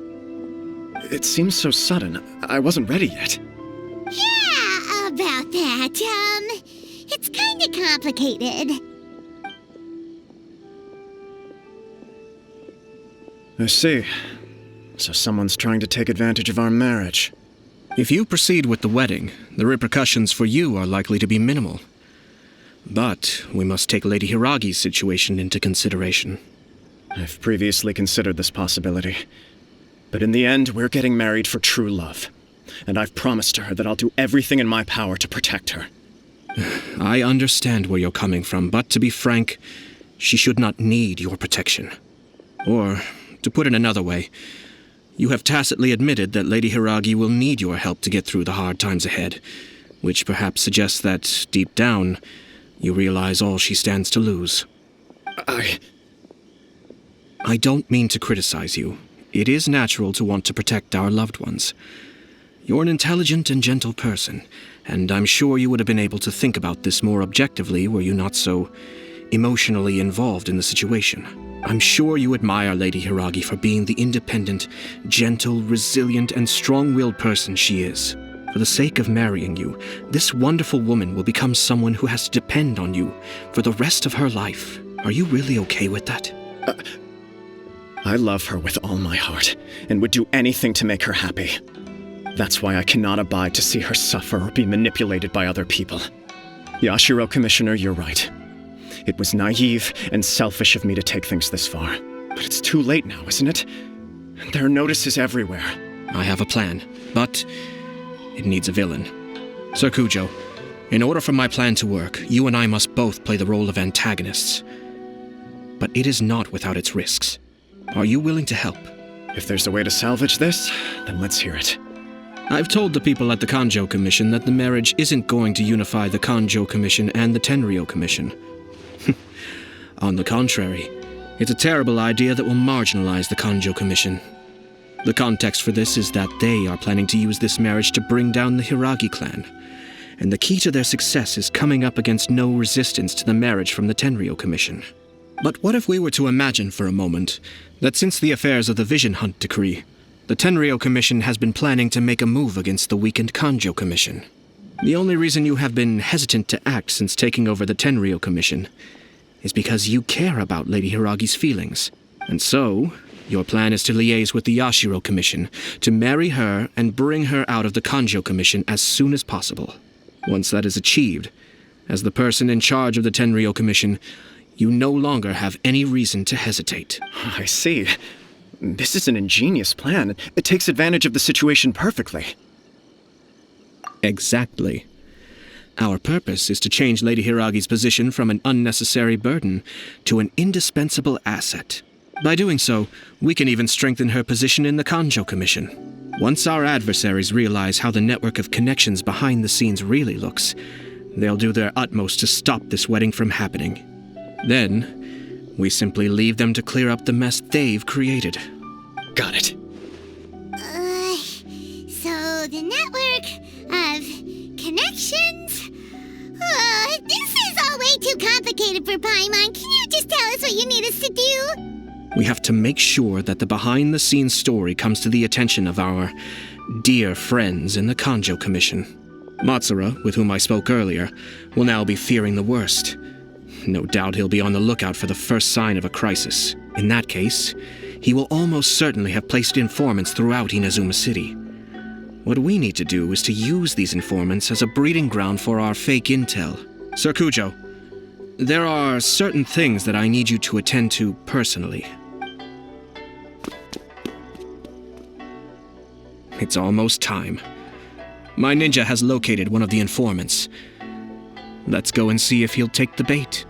It seems so sudden. I wasn't ready yet. Yeah, about that. It's kinda complicated. I see. So someone's trying to take advantage of our marriage. If you proceed with the wedding, the repercussions for you are likely to be minimal. But we must take Lady Hiragi's situation into consideration. I've previously considered this possibility. But in the end, we're getting married for true love. And I've promised her that I'll do everything in my power to protect her. I understand where you're coming from, but to be frank, she should not need your protection. Or, to put it another way, you have tacitly admitted that Lady Hiragi will need your help to get through the hard times ahead, which perhaps suggests that, deep down, you realize all she stands to lose. I don't mean to criticize you. It is natural to want to protect our loved ones. You're an intelligent and gentle person, and I'm sure you would have been able to think about this more objectively were you not so emotionally involved in the situation. I'm sure you admire Lady Hiragi for being the independent, gentle, resilient, and strong-willed person she is. For the sake of marrying you, this wonderful woman will become someone who has to depend on you for the rest of her life. Are you really okay with that? I love her with all my heart, and would do anything to make her happy. That's why I cannot abide to see her suffer or be manipulated by other people. Yashiro, Commissioner, you're right. It was naive and selfish of me to take things this far. But it's too late now, isn't it? There are notices everywhere. I have a plan, but it needs a villain. Sir Kujo, in order for my plan to work, you and I must both play the role of antagonists. But it is not without its risks. Are you willing to help? If there's a way to salvage this, then let's hear it. I've told the people at the Kanjo Commission that the marriage isn't going to unify the Kanjo Commission and the Tenryou Commission. On the contrary, it's a terrible idea that will marginalize the Kanjo Commission. The context for this is that they are planning to use this marriage to bring down the Hiragi clan, and the key to their success is coming up against no resistance to the marriage from the Tenryou Commission. But what if we were to imagine for a moment that since the affairs of the Vision Hunt Decree, the Tenryou Commission has been planning to make a move against the weakened Kanjo Commission? The only reason you have been hesitant to act since taking over the Tenryou Commission is because you care about Lady Hiragi's feelings. And so, your plan is to liaise with the Yashiro Commission, to marry her and bring her out of the Kanjo Commission as soon as possible. Once that is achieved, as the person in charge of the Tenryou Commission, you no longer have any reason to hesitate. I see. This is an ingenious plan. It takes advantage of the situation perfectly. Exactly. Our purpose is to change Lady Hiragi's position from an unnecessary burden to an indispensable asset. By doing so, we can even strengthen her position in the Kanjo Commission. Once our adversaries realize how the network of connections behind the scenes really looks, they'll do their utmost to stop this wedding from happening. Then, we simply leave them to clear up the mess they've created. Got it. So the network of connections? This is all way too complicated for Paimon. Can you just tell us what you need us to do? We have to make sure that the behind-the-scenes story comes to the attention of our dear friends in the Kanjo Commission. Matsura, with whom I spoke earlier, will now be fearing the worst. No doubt he'll be on the lookout for the first sign of a crisis. In that case, he will almost certainly have placed informants throughout Inazuma City. What we need to do is to use these informants as a breeding ground for our fake intel. Sir Kujo, there are certain things that I need you to attend to personally. It's almost time. My ninja has located one of the informants. Let's go and see if he'll take the bait.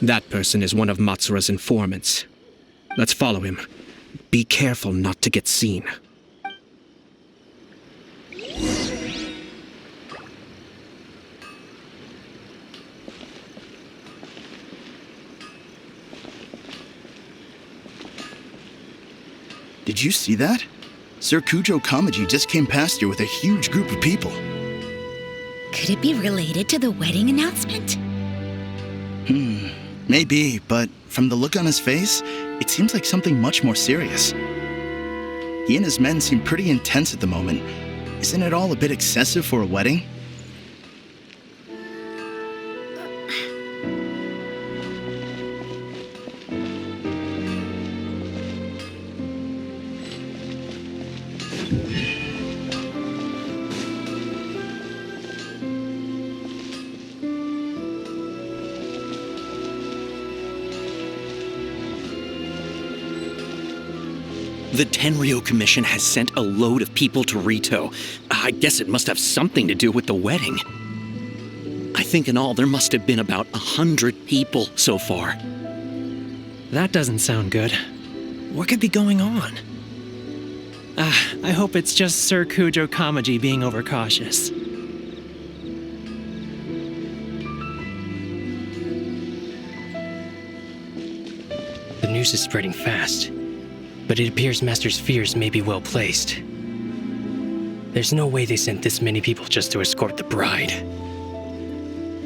That person is one of Matsura's informants. Let's follow him. Be careful not to get seen. Did you see that? Sir Kujo Kamaji just came past here with a huge group of people. Could it be related to the wedding announcement? Maybe, but from the look on his face, it seems like something much more serious. He and his men seem pretty intense at the moment. Isn't it all a bit excessive for a wedding? The Tenryo Commission has sent a load of people to Rito. I guess it must have something to do with the wedding. I think in all there must have been about 100 people so far. That doesn't sound good. What could be going on? I hope it's just Sir Kujo Kamaji being overcautious. The news is spreading fast. But it appears Master's fears may be well placed. There's no way they sent this many people just to escort the bride.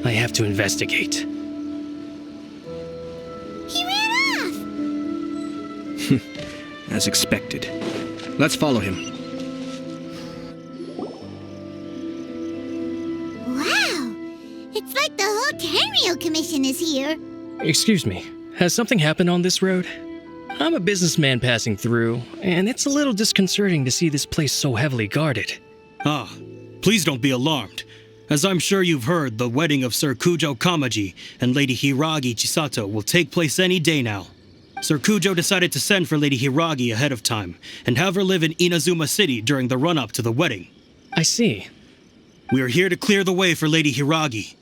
I have to investigate. He ran off! As expected. Let's follow him. Wow! It's like the whole Tenryo Commission is here. Excuse me, has something happened on this road? I'm a businessman passing through, and it's a little disconcerting to see this place so heavily guarded. Please don't be alarmed. As I'm sure you've heard, the wedding of Sir Kujo Kamaji and Lady Hiragi Chisato will take place any day now. Sir Kujo decided to send for Lady Hiragi ahead of time and have her live in Inazuma City during the run-up to the wedding. I see. We are here to clear the way for Lady Hiragi.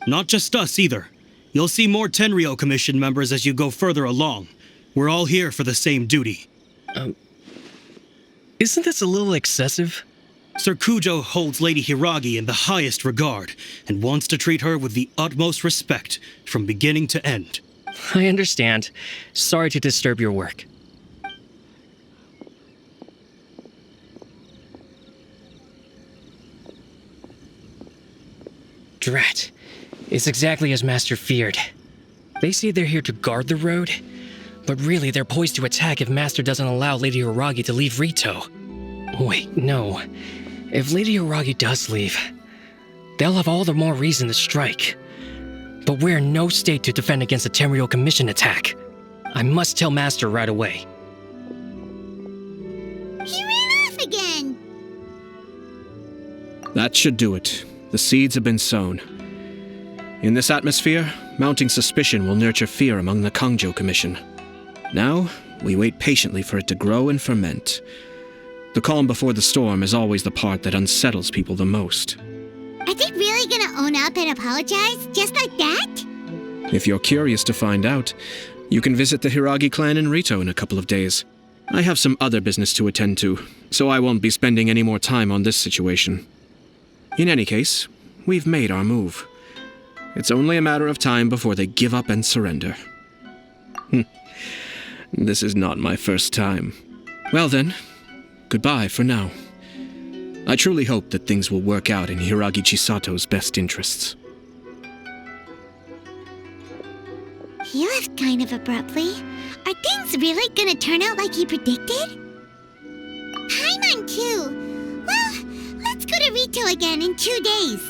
Not just us either. You'll see more Tenryo Commission members as you go further along. We're all here for the same duty. Isn't this a little excessive? Sir Kujo holds Lady Hiragi in the highest regard and wants to treat her with the utmost respect from beginning to end. I understand. Sorry to disturb your work. Drat. It's exactly as Master feared. They say they're here to guard the road, but really they're poised to attack if Master doesn't allow Lady Hiragi to leave Rito. Wait, no. If Lady Hiragi does leave, they'll have all the more reason to strike. But we're in no state to defend against a Tenryo Commission attack. I must tell Master right away. He ran off again! That should do it. The seeds have been sown. In this atmosphere, mounting suspicion will nurture fear among the Kangjo Commission. Now, we wait patiently for it to grow and ferment. The calm before the storm is always the part that unsettles people the most. Are they really gonna own up and apologize, just like that? If you're curious to find out, you can visit the Hiragi clan in Rito in a couple of days. I have some other business to attend to, so I won't be spending any more time on this situation. In any case, we've made our move. It's only a matter of time before they give up and surrender. This is not my first time. Well then, goodbye for now. I truly hope that things will work out in Hiragi Chisato's best interests. He left kind of abruptly. Are things really gonna turn out like he predicted? Paimon too. Well, let's go to Rito again in 2 days.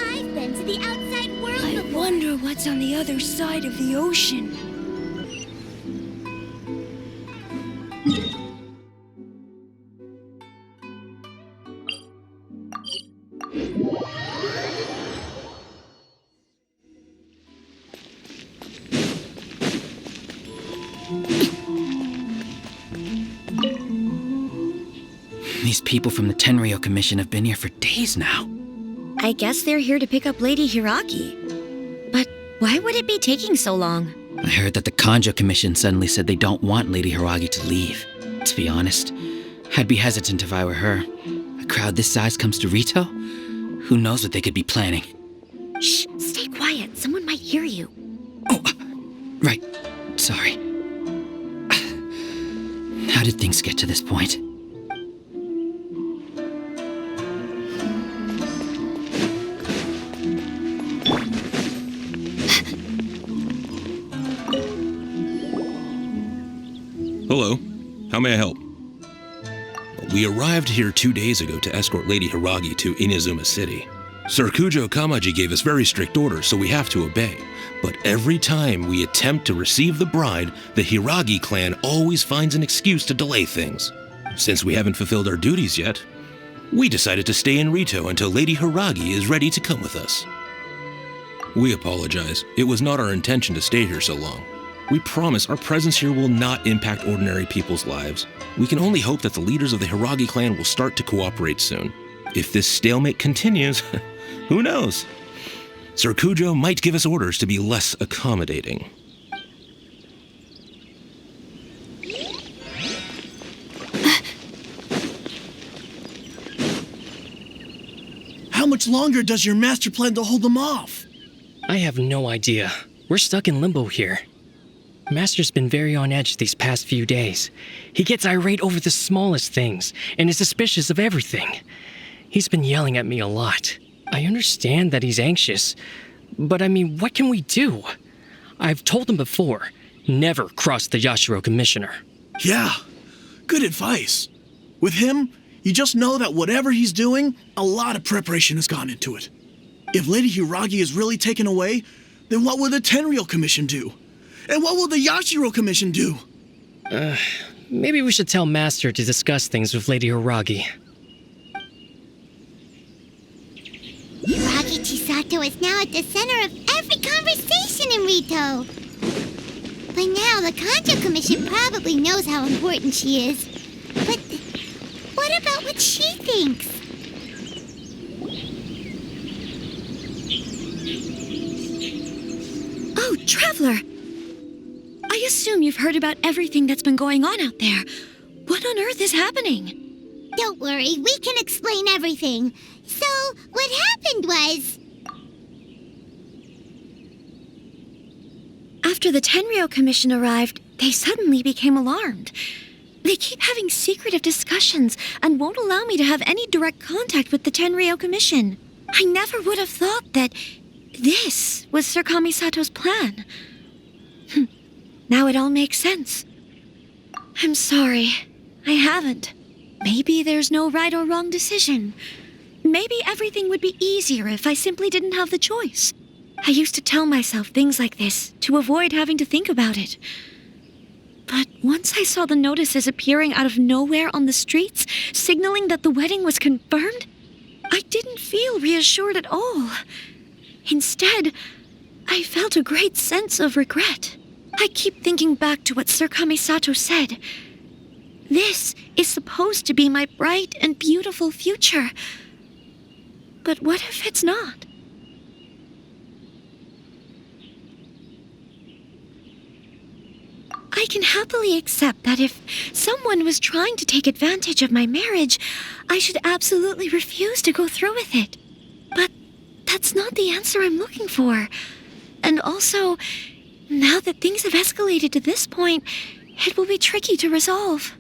I've been to the outside world I before. wonder what's on the other side of the ocean. These people from the Tenryou Commission have been here for days now. I guess they're here to pick up Lady Hiragi. But why would it be taking so long? I heard that the Kanjo Commission suddenly said they don't want Lady Hiragi to leave. To be honest, I'd be hesitant if I were her. A crowd this size comes to Rito? Who knows what they could be planning? Shh, stay quiet. Someone might hear you. Right. Sorry. How did things get to this point? Hello. How may I help? We arrived here 2 days ago to escort Lady Hiragi to Inazuma City. Sir Kujo Kamaji gave us very strict orders, so we have to obey. But every time we attempt to receive the bride, the Hiragi clan always finds an excuse to delay things. Since we haven't fulfilled our duties yet, we decided to stay in Rito until Lady Hiragi is ready to come with us. We apologize. It was not our intention to stay here so long. We promise our presence here will not impact ordinary people's lives. We can only hope that the leaders of the Hiragi clan will start to cooperate soon. If this stalemate continues, who knows? Sir Kujo might give us orders to be less accommodating. How much longer does your master plan to hold them off? I have no idea. We're stuck in limbo here. Master's been very on edge these past few days. He gets irate over the smallest things and is suspicious of everything. He's been yelling at me a lot. I understand that he's anxious, but I mean, what can we do? I've told him before, never cross the Yashiro Commissioner. Yeah, good advice. With him, you just know that whatever he's doing, a lot of preparation has gone into it. If Lady Hiragi is really taken away, then what will the Tenryou Commission do? And what will the Yashiro Commission do? Maybe we should tell Master to discuss things with Lady Hiragi. Hiragi Chisato is now at the center of every conversation in Rito. By now, the Kanjo Commission probably knows how important she is. But what about what she thinks? Oh, Traveler! I assume you've heard about everything that's been going on out there. What on earth is happening? Don't worry, we can explain everything. So, what happened was... After the Tenryou Commission arrived, they suddenly became alarmed. They keep having secretive discussions and won't allow me to have any direct contact with the Tenryou Commission. I never would have thought that this was Sir Kamisato's plan. Now it all makes sense. I'm sorry. I haven't. Maybe there's no right or wrong decision. maybe everything would be easier if I simply didn't have the choice. I used to tell myself things like this to avoid having to think about it. But once I saw the notices appearing out of nowhere on the streets, signaling that the wedding was confirmed, I didn't feel reassured at all. Instead, I felt a great sense of regret. I keep thinking back to what Sir Kamisato said. This is supposed to be my bright and beautiful future. But what if it's not? I can happily accept that if someone was trying to take advantage of my marriage, I should absolutely refuse to go through with it. But that's not the answer I'm looking for. And also, now that things have escalated to this point, it will be tricky to resolve.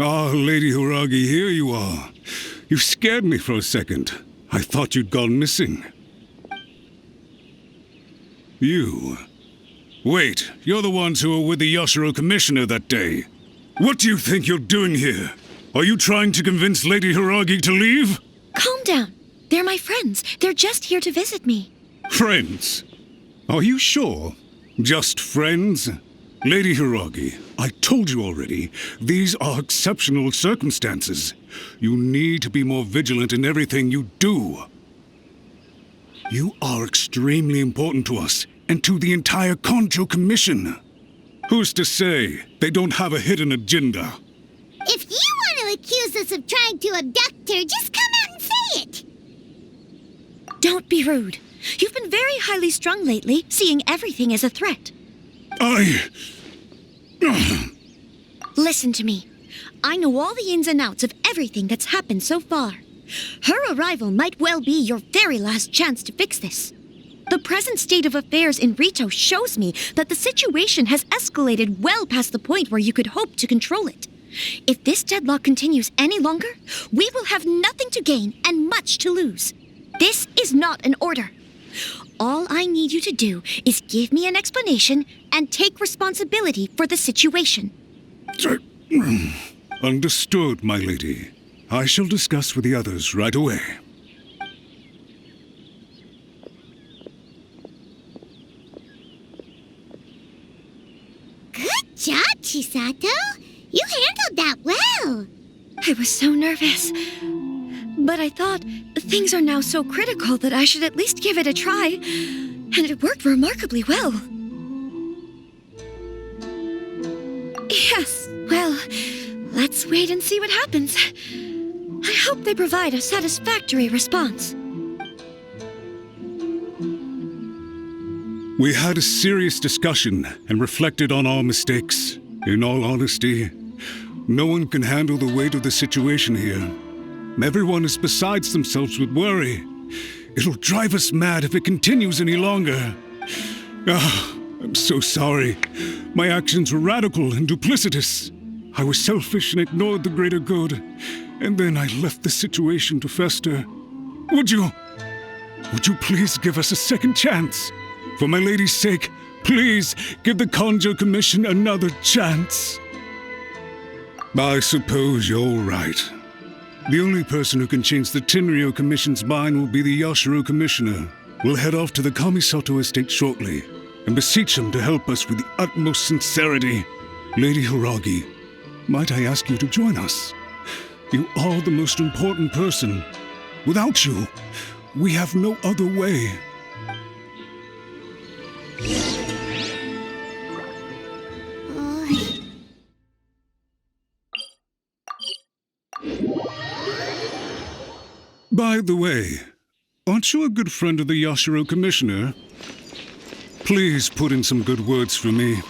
Ah, Lady Hiragi, here you are. You scared me for a second. I thought you'd gone missing. You. Wait, you're the ones who were with the Yashiro Commissioner that day. What do you think you're doing here? Are you trying to convince Lady Hiragi to leave? Calm down. They're my friends. They're just here to visit me. Friends? Are you sure? Just friends? Lady Hiragi, I told you already, these are exceptional circumstances. You need to be more vigilant in everything you do. You are extremely important to us, and to the entire Konjo Commission. Who's to say they don't have a hidden agenda? If you want to accuse us of trying to abduct her, just come out and say it! Don't be rude. You've been very highly strung lately, seeing everything as a threat. Listen to me. I know all the ins and outs of everything that's happened so far. Her arrival might well be your very last chance to fix this. The present state of affairs in Rito shows me that the situation has escalated well past the point where you could hope to control it. If this deadlock continues any longer, we will have nothing to gain and much to lose. This is not an order. All I need you to do is give me an explanation and take responsibility for the situation. Understood, my lady. I shall discuss with the others right away. Good job, Chisato. You handled that well. I was so nervous. But I thought things are now so critical that I should at least give it a try. And it worked remarkably well. Yes, well, let's wait and see what happens. I hope they provide a satisfactory response. We had a serious discussion and reflected on our mistakes. In all honesty, no one can handle the weight of the situation here. Everyone is besides themselves with worry. It'll drive us mad if it continues any longer. I'm so sorry. My actions were radical and duplicitous. I was selfish and ignored the greater good. And then I left the situation to fester. Would you please give us a second chance? For my lady's sake, please give the Konjo Commission another chance. I suppose you're right. The only person who can change the Tenryo Commission's mind will be the Yashiro Commissioner. We'll head off to the Kamisato estate shortly and beseech him to help us with the utmost sincerity. Lady Hiragi, might I ask you to join us? You are the most important person. Without you, we have no other way. By the way, aren't you a good friend of the Yashiro Commissioner? Please put in some good words for me.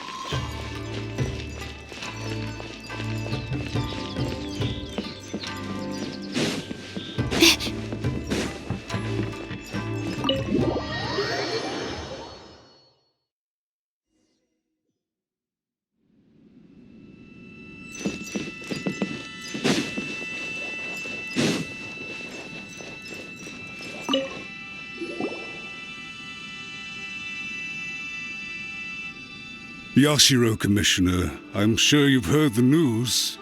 Yashiro Commissioner, I'm sure you've heard the news.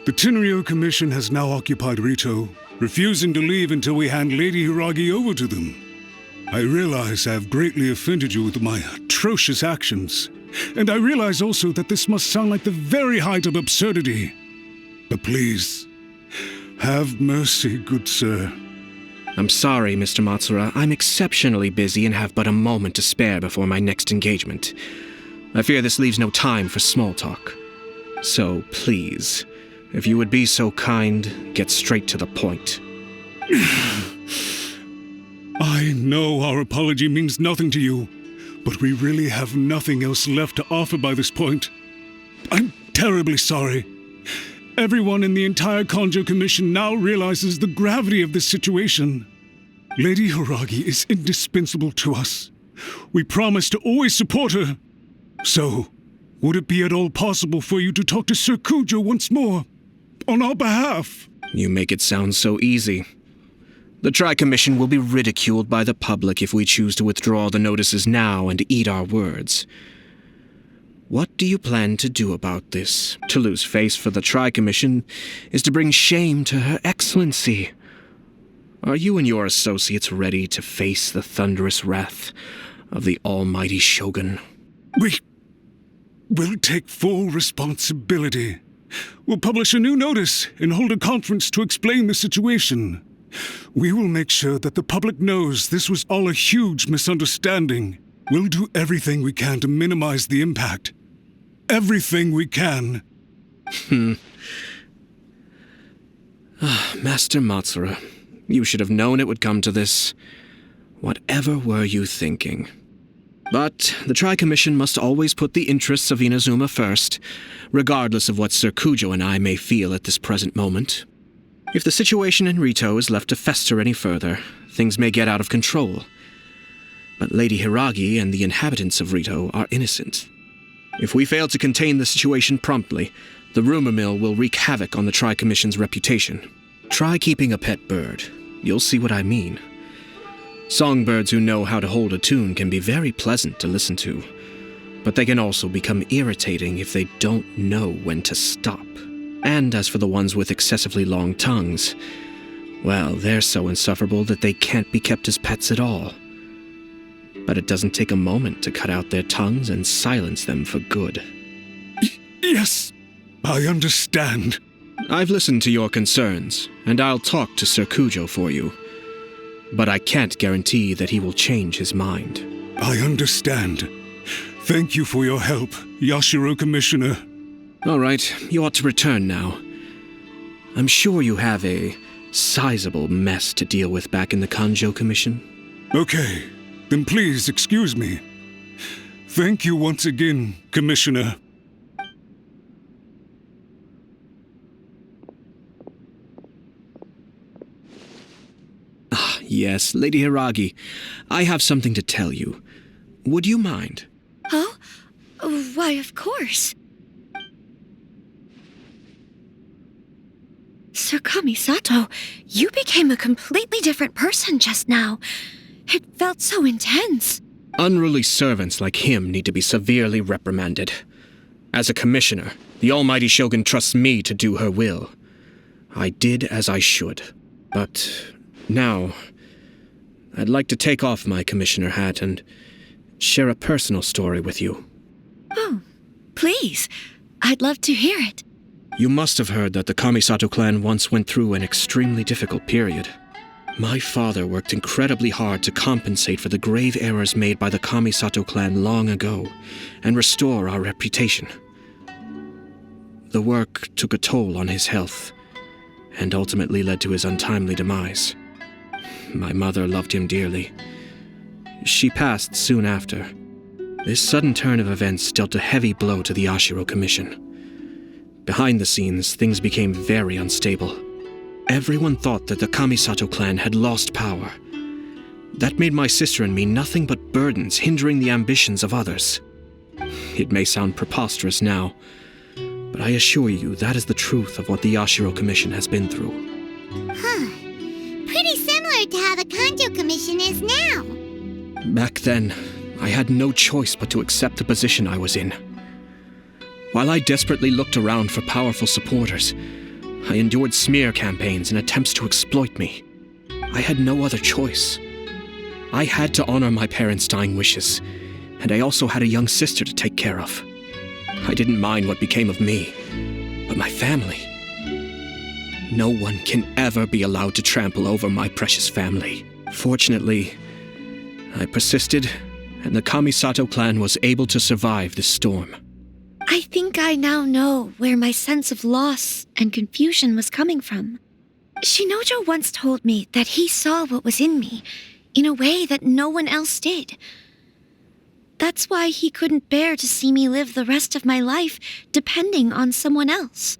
The Tenryo Commission has now occupied Rito, refusing to leave until we hand Lady Hiragi over to them. I realize I have greatly offended you with my atrocious actions, and I realize also that this must sound like the very height of absurdity. But please, have mercy, good sir. I'm sorry, Mr. Matsura. I'm exceptionally busy and have but a moment to spare before my next engagement. I fear this leaves no time for small talk. So, please, if you would be so kind, get straight to the point. I know our apology means nothing to you, but we really have nothing else left to offer by this point. I'm terribly sorry. Everyone in the entire Kanjo Commission now realizes the gravity of this situation. Lady Hiragi is indispensable to us. We promise to always support her. So, would it be at all possible for you to talk to Sir Kujo once more, on our behalf? You make it sound so easy. The Tri-Commission will be ridiculed by the public if we choose to withdraw the notices now and eat our words. What do you plan to do about this? To lose face for the Tri-Commission is to bring shame to Her Excellency. Are you and your associates ready to face the thunderous wrath of the almighty Shogun? We'll take full responsibility. We'll publish a new notice and hold a conference to explain the situation. We will make sure that the public knows this was all a huge misunderstanding. We'll do everything we can to minimize the impact. Everything we can. Master Matsura, you should have known it would come to this. Whatever were you thinking? But the Tri-Commission must always put the interests of Inazuma first, regardless of what Sir Kujo and I may feel at this present moment. If the situation in Rito is left to fester any further, things may get out of control. But Lady Hiragi and the inhabitants of Rito are innocent. If we fail to contain the situation promptly, the rumor mill will wreak havoc on the Tri-Commission's reputation. Try keeping a pet bird. You'll see what I mean. Songbirds who know how to hold a tune can be very pleasant to listen to, but they can also become irritating if they don't know when to stop. And as for the ones with excessively long tongues, well, they're so insufferable that they can't be kept as pets at all. But it doesn't take a moment to cut out their tongues and silence them for good. Yes, I understand. I've listened to your concerns, and I'll talk to Sir Kujo for you. But I can't guarantee that he will change his mind. I understand. Thank you for your help, Yashiro Commissioner. All right, you ought to return now. I'm sure you have a sizable mess to deal with back in the Kanjo Commission. Okay, then please excuse me. Thank you once again, Commissioner. Yes, Lady Hiragi, I have something to tell you. Would you mind? Oh? Why, of course. Sir Kamisato, you became a completely different person just now. It felt so intense. Unruly servants like him need to be severely reprimanded. As a commissioner, the almighty Shogun trusts me to do her will. I did as I should. But now, I'd like to take off my commissioner hat and share a personal story with you. Oh, please. I'd love to hear it. You must have heard that the Kamisato clan once went through an extremely difficult period. My father worked incredibly hard to compensate for the grave errors made by the Kamisato clan long ago and restore our reputation. The work took a toll on his health and ultimately led to his untimely demise. My mother loved him dearly. She passed soon after. This sudden turn of events dealt a heavy blow to the Yashiro Commission. Behind the scenes, things became very unstable. Everyone thought that the Kamisato clan had lost power. That made my sister and me nothing but burdens hindering the ambitions of others. It may sound preposterous now, but I assure you that is the truth of what the Yashiro Commission has been through. Huh. Pretty similar to how the Kanjo Commission is now. Back then, I had no choice but to accept the position I was in. While I desperately looked around for powerful supporters, I endured smear campaigns and attempts to exploit me. I had no other choice. I had to honor my parents' dying wishes, and I also had a young sister to take care of. I didn't mind what became of me, but my family. No one can ever be allowed to trample over my precious family. Fortunately, I persisted, and the Kamisato clan was able to survive this storm. I think I now know where my sense of loss and confusion was coming from. Shinojo once told me that he saw what was in me in a way that no one else did. That's why he couldn't bear to see me live the rest of my life depending on someone else.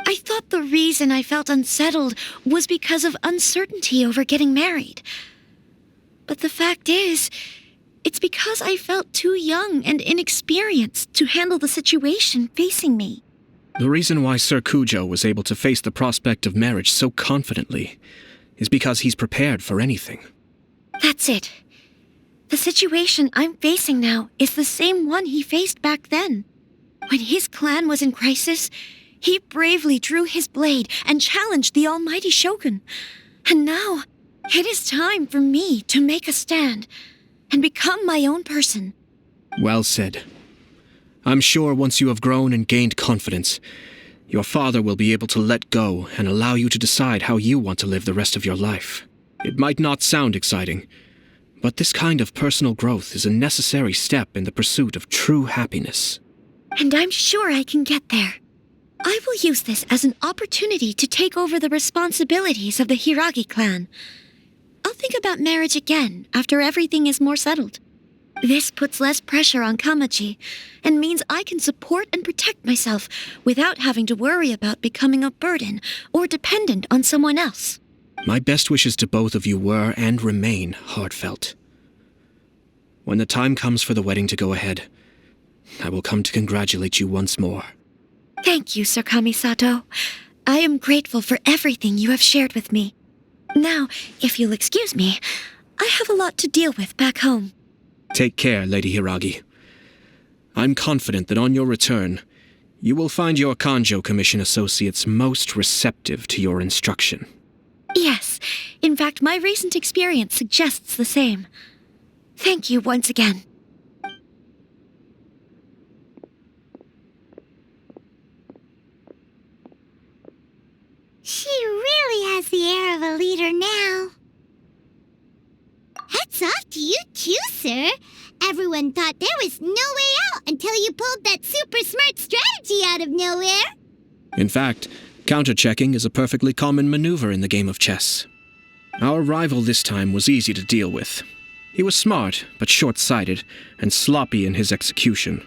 I thought the reason I felt unsettled was because of uncertainty over getting married. But the fact is, it's because I felt too young and inexperienced to handle the situation facing me. The reason why Sir Kujo was able to face the prospect of marriage so confidently is because he's prepared for anything. That's it. The situation I'm facing now is the same one he faced back then. When his clan was in crisis, he bravely drew his blade and challenged the almighty shogun. And now, it is time for me to make a stand and become my own person. Well said. I'm sure once you have grown and gained confidence, your father will be able to let go and allow you to decide how you want to live the rest of your life. It might not sound exciting, but this kind of personal growth is a necessary step in the pursuit of true happiness. And I'm sure I can get there. I will use this as an opportunity to take over the responsibilities of the Hiragi clan. I'll think about marriage again after everything is more settled. This puts less pressure on Kamaji and means I can support and protect myself without having to worry about becoming a burden or dependent on someone else. My best wishes to both of you were and remain heartfelt. When the time comes for the wedding to go ahead, I will come to congratulate you once more. Thank you, Sir Kamisato. I am grateful for everything you have shared with me. Now, if you'll excuse me, I have a lot to deal with back home. Take care, Lady Hiragi. I'm confident that on your return, you will find your Kanjo Commission associates most receptive to your instruction. Yes, in fact, my recent experience suggests the same. Thank you once again. She really has the air of a leader now. Hats off to you too, sir. Everyone thought there was no way out until you pulled that super smart strategy out of nowhere. In fact, counter-checking is a perfectly common maneuver in the game of chess. Our rival this time was easy to deal with. He was smart, but short-sighted, and sloppy in his execution.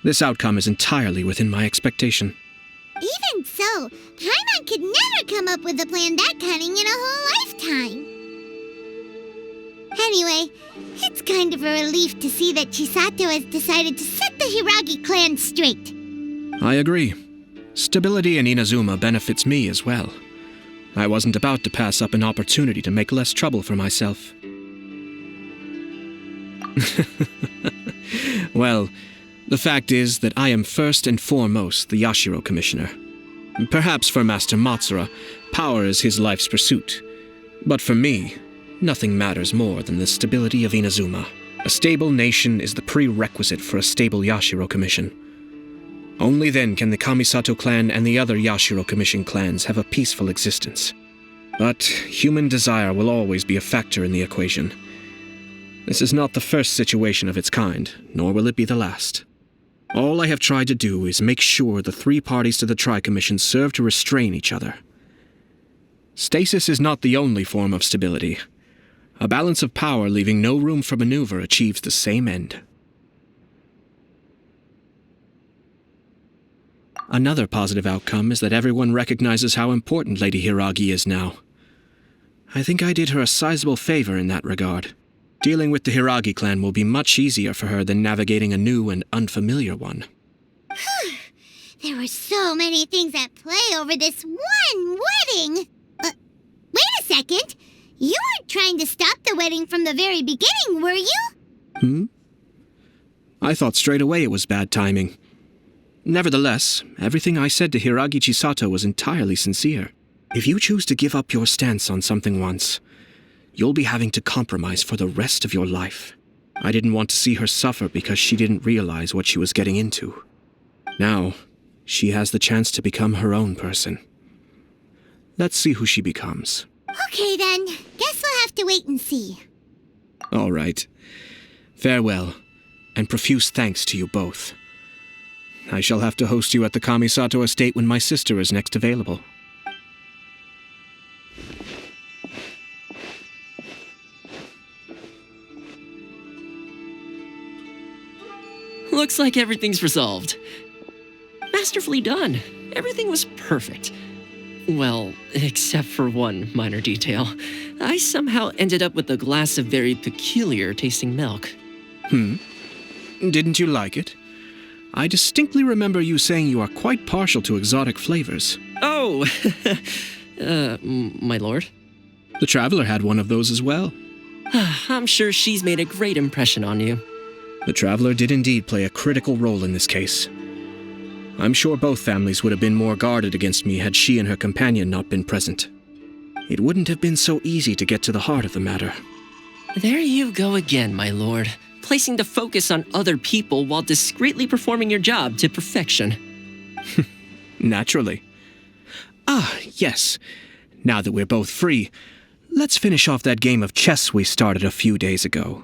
This outcome is entirely within my expectation. Even so, Paimon could never come up with a plan that cunning in a whole lifetime. Anyway, it's kind of a relief to see that Chisato has decided to set the Hiragi clan straight. I agree. Stability in Inazuma benefits me as well. I wasn't about to pass up an opportunity to make less trouble for myself. Well, the fact is that I am first and foremost the Yashiro Commissioner. Perhaps for Master Matsura, power is his life's pursuit. But for me, nothing matters more than the stability of Inazuma. A stable nation is the prerequisite for a stable Yashiro Commission. Only then can the Kamisato clan and the other Yashiro Commission clans have a peaceful existence. But human desire will always be a factor in the equation. This is not the first situation of its kind, nor will it be the last. All I have tried to do is make sure the three parties to the Tri-Commission serve to restrain each other. Stasis is not the only form of stability. A balance of power leaving no room for maneuver achieves the same end. Another positive outcome is that everyone recognizes how important Lady Hiragi is now. I think I did her a sizable favor in that regard. Dealing with the Hiragi clan will be much easier for her than navigating a new and unfamiliar one. There were so many things at play over this one wedding. Wait a second. You weren't trying to stop the wedding from the very beginning, were you? I thought straight away it was bad timing. Nevertheless, everything I said to Hiragi Chisato was entirely sincere. If you choose to give up your stance on something once, you'll be having to compromise for the rest of your life. I didn't want to see her suffer because she didn't realize what she was getting into. Now, she has the chance to become her own person. Let's see who she becomes. Okay then, guess we'll have to wait and see. All right. Farewell, and profuse thanks to you both. I shall have to host you at the Kamisato estate when my sister is next available. Looks like everything's resolved. Masterfully done. Everything was perfect. Well, except for one minor detail. I somehow ended up with a glass of very peculiar tasting milk. Didn't you like it? I distinctly remember you saying you are quite partial to exotic flavors. Oh, my lord? The Traveler had one of those as well. I'm sure she's made a great impression on you. The Traveler did indeed play a critical role in this case. I'm sure both families would have been more guarded against me had she and her companion not been present. It wouldn't have been so easy to get to the heart of the matter. There you go again, my lord. Placing the focus on other people while discreetly performing your job to perfection. Naturally. Ah, yes. Now that we're both free, let's finish off that game of chess we started a few days ago.